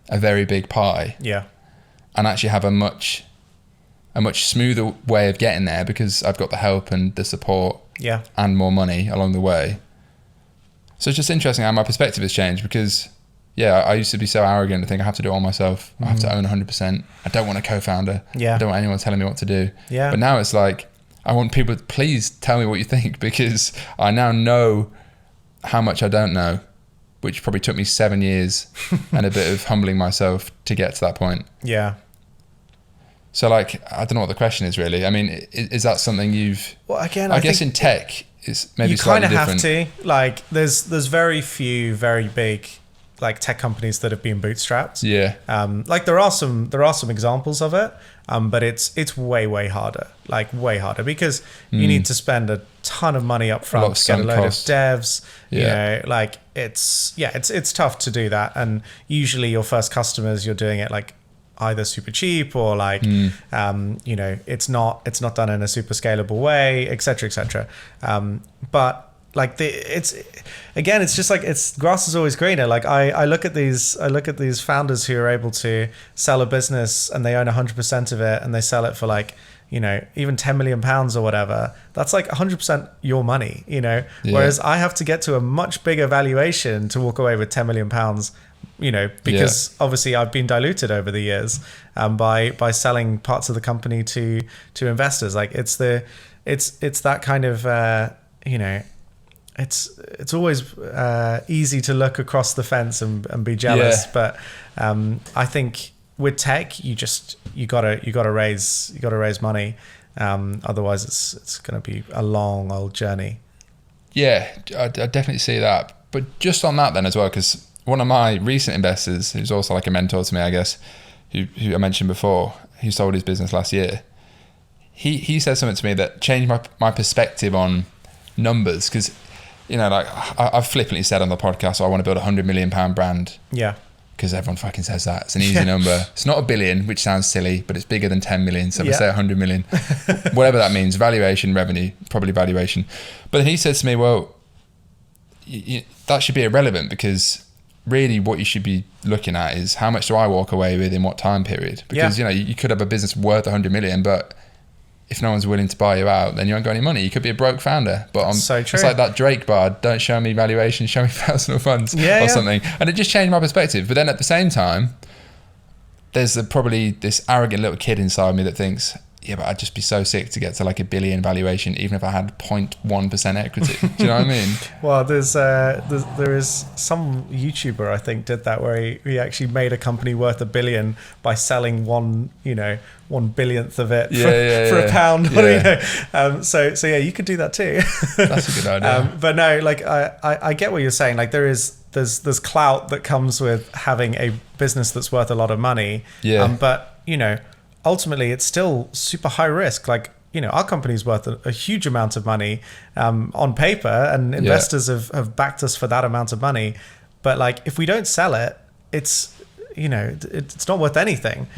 a very big pie. Yeah. And actually have a much smoother way of getting there because I've got the help and the support. Yeah. And more money along the way. So it's just interesting how my perspective has changed because, I used to be so arrogant to think I have to do it all myself. I have to own 100%. I don't want a co-founder. Yeah. I don't want anyone telling me what to do. Yeah. But now it's like, I want people to please tell me what you think because I now know how much I don't know, which probably took me 7 years and a bit of humbling myself to get to that point. Yeah. So like, I don't know what the question is really. I mean, is that something you've... Well, again, I guess in tech, it's maybe slightly different. You kind of have to. Like, there's very few very big like tech companies that have been bootstrapped. Yeah. Like there are some examples of it, but it's way harder. Like way harder because you need to spend a ton of money up front to get a load of devs. Yeah. Like it's tough to do that, and usually your first customers, you're doing it like either super cheap or like it's not done in a super scalable way, etc. But like it's just like it's grass is always greener. Like I look at these founders who are able to sell a business and they own 100% of it and they sell it for like even 10 million pounds or whatever. That's like 100% your money, whereas I have to get to a much bigger valuation to walk away with 10 million pounds, because obviously I've been diluted over the years by selling parts of the company to investors. Like it's that kind of it's always easy to look across the fence and be jealous, but I think with tech you gotta raise money, otherwise it's gonna be a long old journey. I definitely see that. But just on that then as well, because one of my recent investors, who's also like a mentor to me, I guess, who I mentioned before, who sold his business last year, he said something to me that changed my perspective on numbers. Because like I've flippantly said on the podcast, I want to build £100 million brand. Yeah. Because everyone fucking says that. It's an easy number. It's not $1 billion, which sounds silly, but it's bigger than 10 million. So let's say 100 million, whatever that means, valuation, revenue, probably valuation. But then he said to me, well, that should be irrelevant because really what you should be looking at is how much do I walk away with in what time period? Because, you could have a business worth 100 million, but if no one's willing to buy you out, then you won't got any money. You could be a broke founder. But so true. It's like that Drake bar, don't show me valuation, show me personal funds or something. And it just changed my perspective. But then at the same time, there's probably this arrogant little kid inside me that thinks, yeah, but I'd just be so sick to get to like $1 billion valuation, even if I had 0.1% equity. Do you know what I mean? Well, there is some YouTuber, I think, did that, where he actually made a company worth $1 billion by selling 1/1,000,000th of it for a pound. Yeah. So yeah, you could do that too. That's a good idea. But no, like I get what you're saying. Like there's clout that comes with having a business that's worth a lot of money. Yeah. But ultimately it's still super high risk. Like, our company's worth a huge amount of money on paper, and investors have backed us for that amount of money. But like, if we don't sell it, it's not worth anything.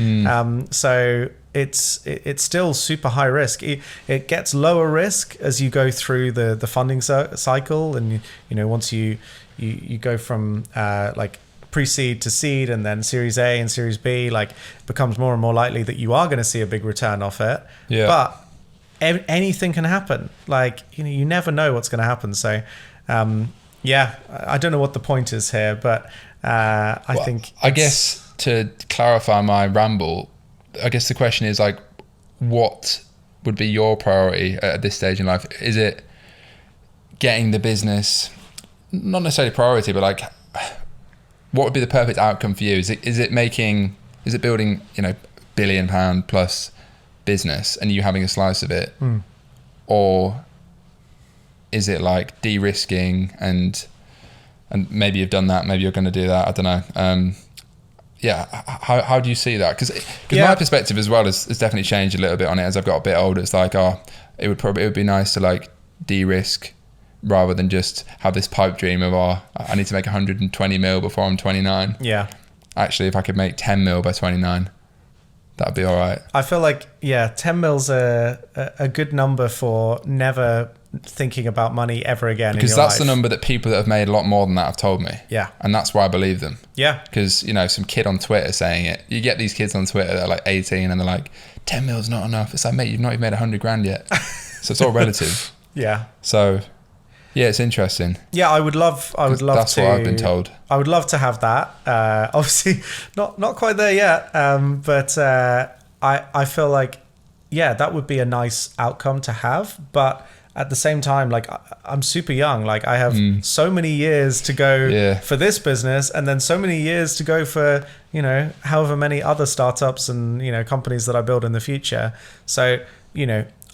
So it's still super high risk. It gets lower risk as you go through the funding cycle, and once you go from like pre-seed to seed, and then Series A and Series B, like, it becomes more and more likely that you are going to see a big return off it. Yeah. But anything can happen. Like, you never know what's going to happen. So, I don't know what the point is here, but I guess to clarify my ramble, I guess the question is, like, what would be your priority at this stage in life? Is it getting the business, not necessarily priority, but like, what would be the perfect outcome for you? Is it building, £1 billion plus business and you having a slice of it? Or is it like de-risking and maybe you've done that, maybe you're going to do that, I don't know. How do you see that? Because my perspective as well has definitely changed a little bit on it as I've got a bit older. It's like, it would be nice to like de-risk rather than just have this pipe dream of, I need to make 120 mil before I'm 29. Yeah. Actually, if I could make 10 mil by 29, that'd be all right. I feel like, 10 mil's a good number for never thinking about money ever again. Because that's the number that people that have made a lot more than that have told me. Yeah. And that's why I believe them. Yeah. Because, some kid on Twitter saying it, you get these kids on Twitter that are like 18 and they're like, 10 mil's not enough. It's like, mate, you've not even made 100 grand yet. So it's all relative. Yeah. So, yeah, it's interesting. Yeah, I would love that's to. That's what I've been told. I would love to have that. Obviously, not quite there yet. But I feel like, that would be a nice outcome to have. But at the same time, like, I'm super young. Like, I have so many years to go for this business, and then so many years to go for, however many other startups and, companies that I build in the future. So,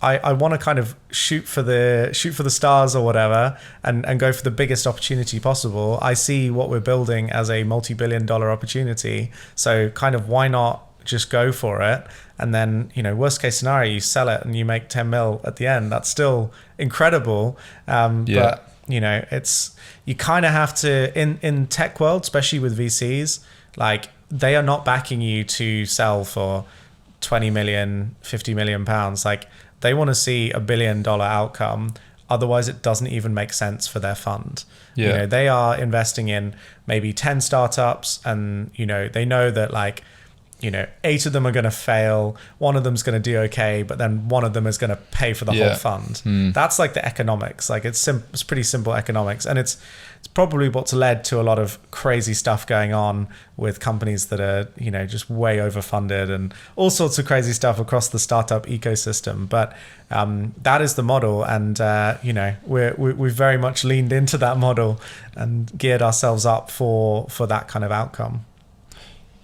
I want to kind of shoot for the stars or whatever, and go for the biggest opportunity possible. I see what we're building as a multi-billion-dollar opportunity. So kind of, why not just go for it? And then, worst case scenario, you sell it and you make 10 mil at the end. That's still incredible. But it's, you kind of have to, in tech world, especially with VCs, like, they are not backing you to sell for 20 million, 50 million pounds. Like, they want to see $1 billion outcome. Otherwise, it doesn't even make sense for their fund. Yeah. They are investing in maybe 10 startups, and, they know that, like, 8 of them are going to fail. One of them's going to do okay, but then one of them is going to pay for the whole fund. That's like the economics. Like, it's pretty simple economics. And it's probably what's led to a lot of crazy stuff going on with companies that are, just way overfunded and all sorts of crazy stuff across the startup ecosystem. But that is the model. And, we've very much leaned into that model and geared ourselves up for that kind of outcome.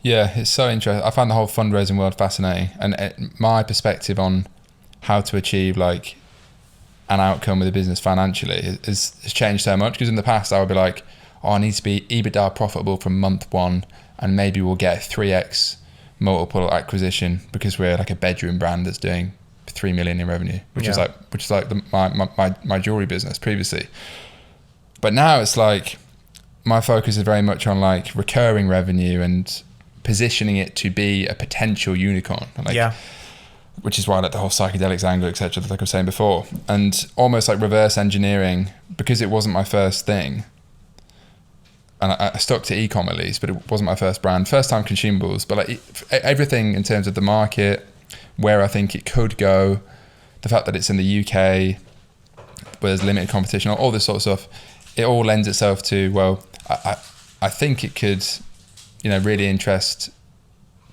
Yeah, it's so interesting. I find the whole fundraising world fascinating, and my perspective on how to achieve like an outcome with a business financially has changed so much. Because in the past, I would be like, I need to be EBITDA profitable from month one, and maybe we'll get a 3x multiple acquisition because we're like a bedroom brand that's doing 3 million in revenue, which is like my jewelry business previously. But now it's like my focus is very much on like recurring revenue and positioning it to be a potential unicorn, like, which is why I like the whole psychedelics angle, etc., like I was saying before, and almost like reverse engineering, because it wasn't my first thing, and I stuck to e-com at least, but it wasn't my first brand, first time consumables, but like everything in terms of the market, where I think it could go, the fact that it's in the UK, where there's limited competition, all this sort of stuff, it all lends itself to, well, I think it could, really interest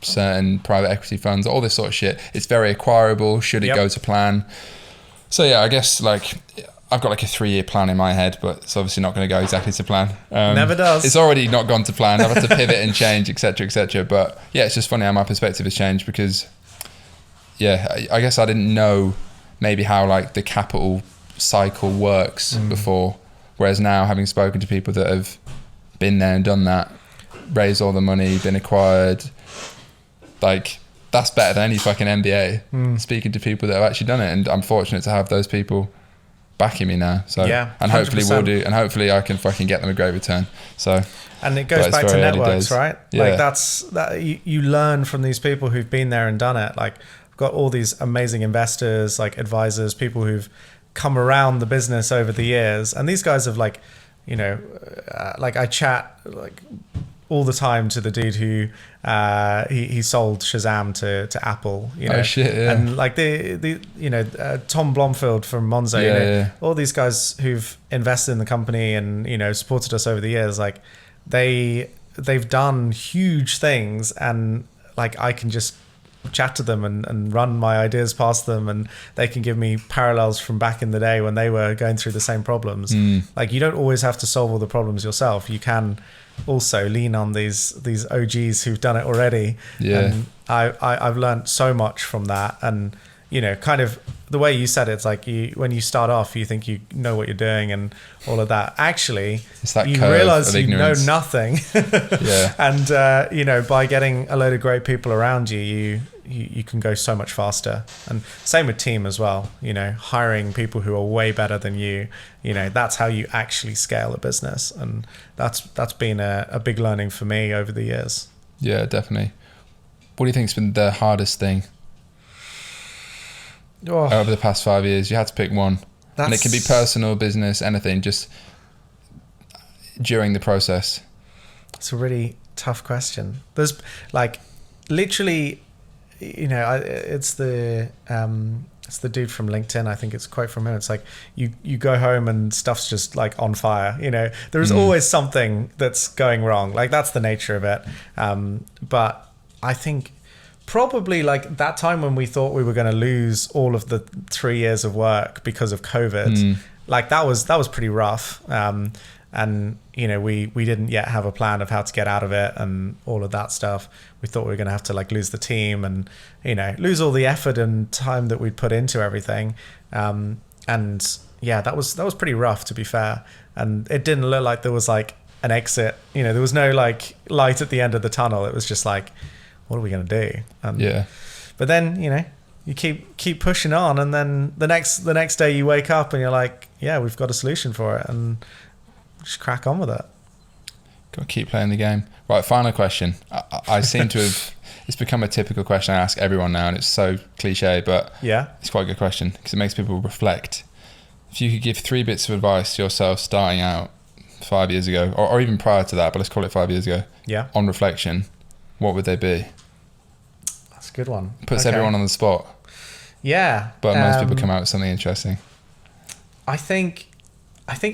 certain private equity funds, all this sort of shit. It's very acquirable. Should it Yep. go to plan? So yeah, I guess like I've got like a 3-year plan in my head, but it's obviously not going to go exactly to plan. Never does. It's already not gone to plan. I've had to pivot and change, etc., etc. But yeah, it's just funny how my perspective has changed because, yeah, I guess I didn't know maybe how like the capital cycle works before, whereas now having spoken to people that have been there and done that, raised all the money, been acquired, like that's better than any fucking MBA. Speaking to people that have actually done it, and I'm fortunate to have those people backing me now. So Yeah, and hopefully 100%. we'll do, and hopefully I can fucking get them a great return. So And it but goes it's back to very early networks, days. right? Yeah. Like that you learn from these people who've been there and done it. Like I've got all these amazing investors, like advisors, people who've come around the business over the years, and these guys have like, you know, like I chat like all the time to the dude who he sold Shazam to Apple, you know. Oh, shit, yeah. And like the you know, Tom Blomfield from Monzo, you Yeah, know, yeah. all these guys who've invested in the company and, you know, supported us over the years, like they've done huge things, and like I can just chat to them and run my ideas past them, and they can give me parallels from back in the day when they were going through the same problems. Like you don't always have to solve all the problems yourself. You can also lean on these OGs who've done it already. Yeah. And I've learned so much from that. And, you know, kind of the way you said it, it's like when you start off, you think you know what you're doing and all of that. Actually, It's that you curve realize of you know ignorance. nothing. Yeah. And, you know, by getting a load of great people around you, you can go so much faster. And same with team as well, you know, hiring people who are way better than you know, that's how you actually scale a business. And that's been a big learning for me over the years. Yeah, definitely. What do you think's been the hardest thing over the past 5 years? You had to pick one. And it can be personal, business, anything, just during the process. It's a really tough question. There's like literally, you know, it's the dude from LinkedIn. I think it's a quote from him. It's like you go home and stuff's just like on fire. You know, there is always something that's going wrong. Like that's the nature of it. But I think probably like that time when we thought we were going to lose all of the 3 years of work because of COVID, like that was pretty rough. And you know, we didn't yet have a plan of how to get out of it and all of that stuff. We thought we were going to have to like lose the team and, you know, lose all the effort and time that we'd put into everything. And yeah, that was pretty rough, to be fair. And it didn't look like there was like an exit. You know, there was no like light at the end of the tunnel. It was just like, what are we going to do? And, Yeah. But then, you know, you keep pushing on, and then the next day you wake up and you're like, yeah, we've got a solution for it, and just crack on with it. Got to keep playing the game. Right, final question. I seem to have, it's become a typical question I ask everyone now, and it's so cliche, but Yeah. it's quite a good question because it makes people reflect. If you could give 3 bits of advice to yourself starting out 5 years ago, or even prior to that, but let's call it 5 years ago, Yeah. on reflection, what would they be? That's a good one. Puts Okay. everyone on the spot, Yeah. but most people come out with something interesting. I think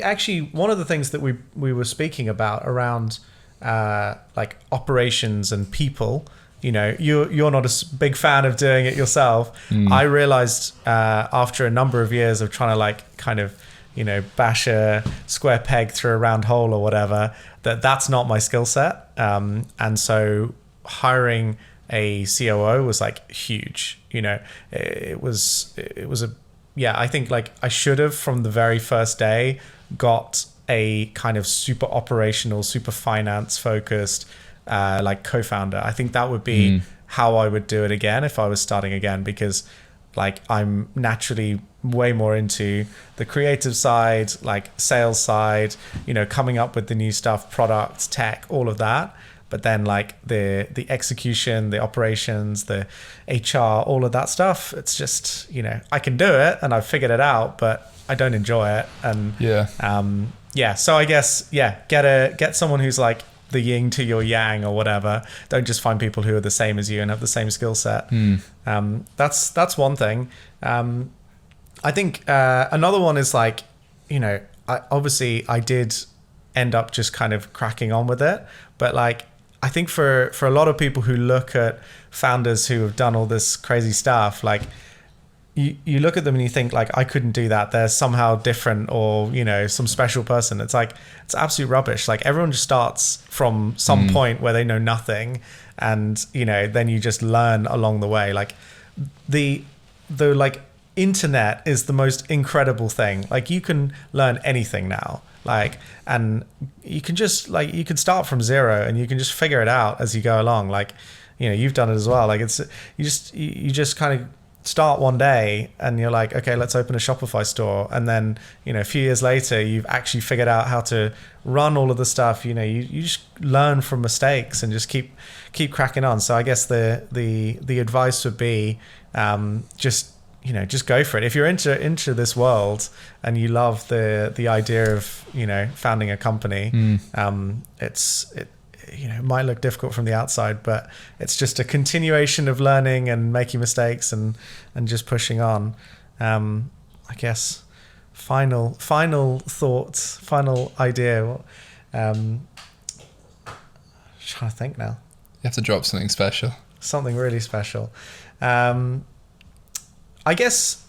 actually one of the things that we were speaking about around like operations and people, you know, you're not a big fan of doing it yourself. I realized after a number of years of trying to like kind of, you know, bash a square peg through a round hole or whatever, that's not my skill set. And so hiring a COO was like huge. You know, it was a, yeah, I think like I should have from the very first day got a kind of super operational, super finance focused like co-founder. I think that would be how I would do it again if I was starting again, because like I'm naturally way more into the creative side, like sales side, you know, coming up with the new stuff, products, tech, all of that. But then like the execution, the operations, the HR, all of that stuff, it's just, you know, I can do it and I've figured it out, but I don't enjoy it. And Yeah. so I guess, yeah, get someone who's like the yin to your yang or whatever. Don't just find people who are the same as you and have the same skill set. That's one thing. I think another one is like, you know, I did end up just kind of cracking on with it, but like I think for a lot of people who look at founders who have done all this crazy stuff, like you look at them and you think like, I couldn't do that. They're somehow different, or, you know, some special person. It's like, it's absolute rubbish. Like everyone just starts from some point where they know nothing. And, you know, then you just learn along the way. Like the like internet is the most incredible thing. Like you can learn anything now. Like, and you can just like, you can start from zero and you can just figure it out as you go along. Like, you know, you've done it as well. Like it's, you just kind of start one day and you're like, okay, let's open a Shopify store. And then, you know, a few years later, you've actually figured out how to run all of the stuff. You know, you just learn from mistakes and just keep cracking on. So I guess the advice would be, just, you know, just go for it. If you're into this world and you love the idea of, you know, founding a company, you know, it might look difficult from the outside, but it's just a continuation of learning and making mistakes and just pushing on. I guess final thoughts, final idea. Trying to think now. You have to drop something special. Something really special. I guess,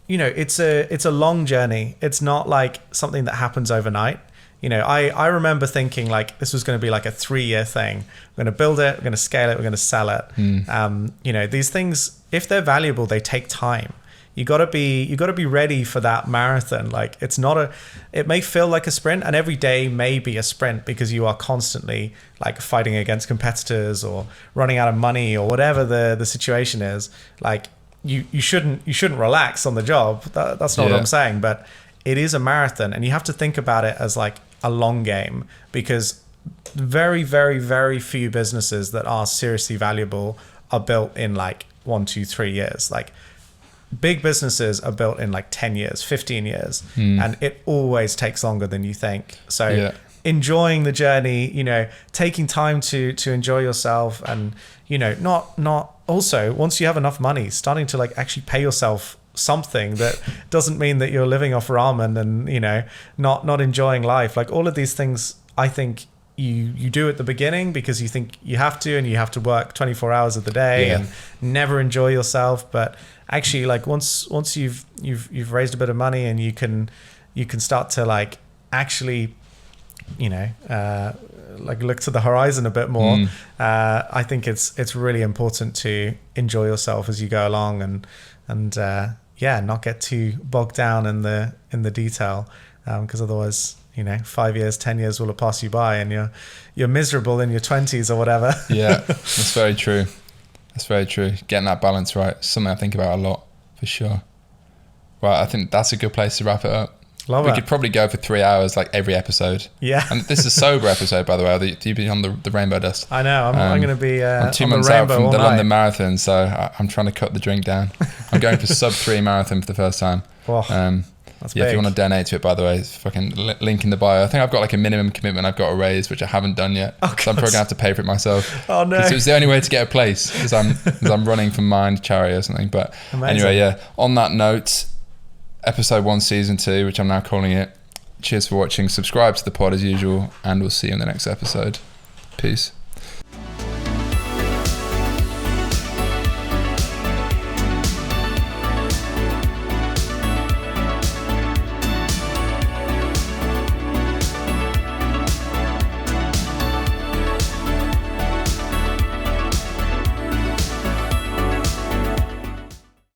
you know, it's a long journey. It's not like something that happens overnight. You know, I remember thinking like this was going to be like a 3-year thing. We're going to build it, we're going to scale it, we're going to sell it. You know, these things, if they're valuable, they take time. You got to be ready for that marathon. Like it may feel like a sprint, and every day may be a sprint because you are constantly like fighting against competitors or running out of money or whatever the situation is. Like you shouldn't relax on the job. That's not what I'm saying, but it is a marathon, and you have to think about it as like a long game, because very, very, very few businesses that are seriously valuable are built in like 1, 2, 3 years. Like big businesses are built in like 10 years, 15 years, and it always takes longer than you think. So enjoying the journey, you know, taking time to enjoy yourself, and, you know, not also, once you have enough money, starting to like actually pay yourself something that doesn't mean that you're living off ramen and, you know, not enjoying life. Like all of these things, I think you do at the beginning because you think you have to, and you have to work 24 hours of the day and never enjoy yourself. But actually, like once you've raised a bit of money and you can start to like actually, you know, like look to the horizon a bit more. I think it's really important to enjoy yourself as you go along, and not get too bogged down in the detail, because otherwise, you know, 5 years, 10 years will pass you by, and you're miserable in your 20s or whatever. Yeah, that's very true. That's very true. Getting that balance right is something I think about a lot, for sure. Right, I think that's a good place to wrap it up. We could probably go for 3 hours, like every episode. Yeah. And this is a sober episode, by the way. You've been on the Rainbow Dust. I know. I'm going to be I'm 2 months out from the London Marathon, so I'm trying to cut the drink down. I'm going for sub 3 marathon for the first time. That's big. If you want to donate to it, by the way, it's fucking link in the bio. I think I've got like a minimum commitment I've got to raise, which I haven't done yet. So I'm probably going to have to pay for it myself. Oh, no. Because it was the only way to get a place, because I'm running for Mind charity or something. But anyway, on that note, episode 1, season 2, which I'm now calling it. Cheers for watching. Subscribe to the pod as usual, and we'll see you in the next episode. Peace.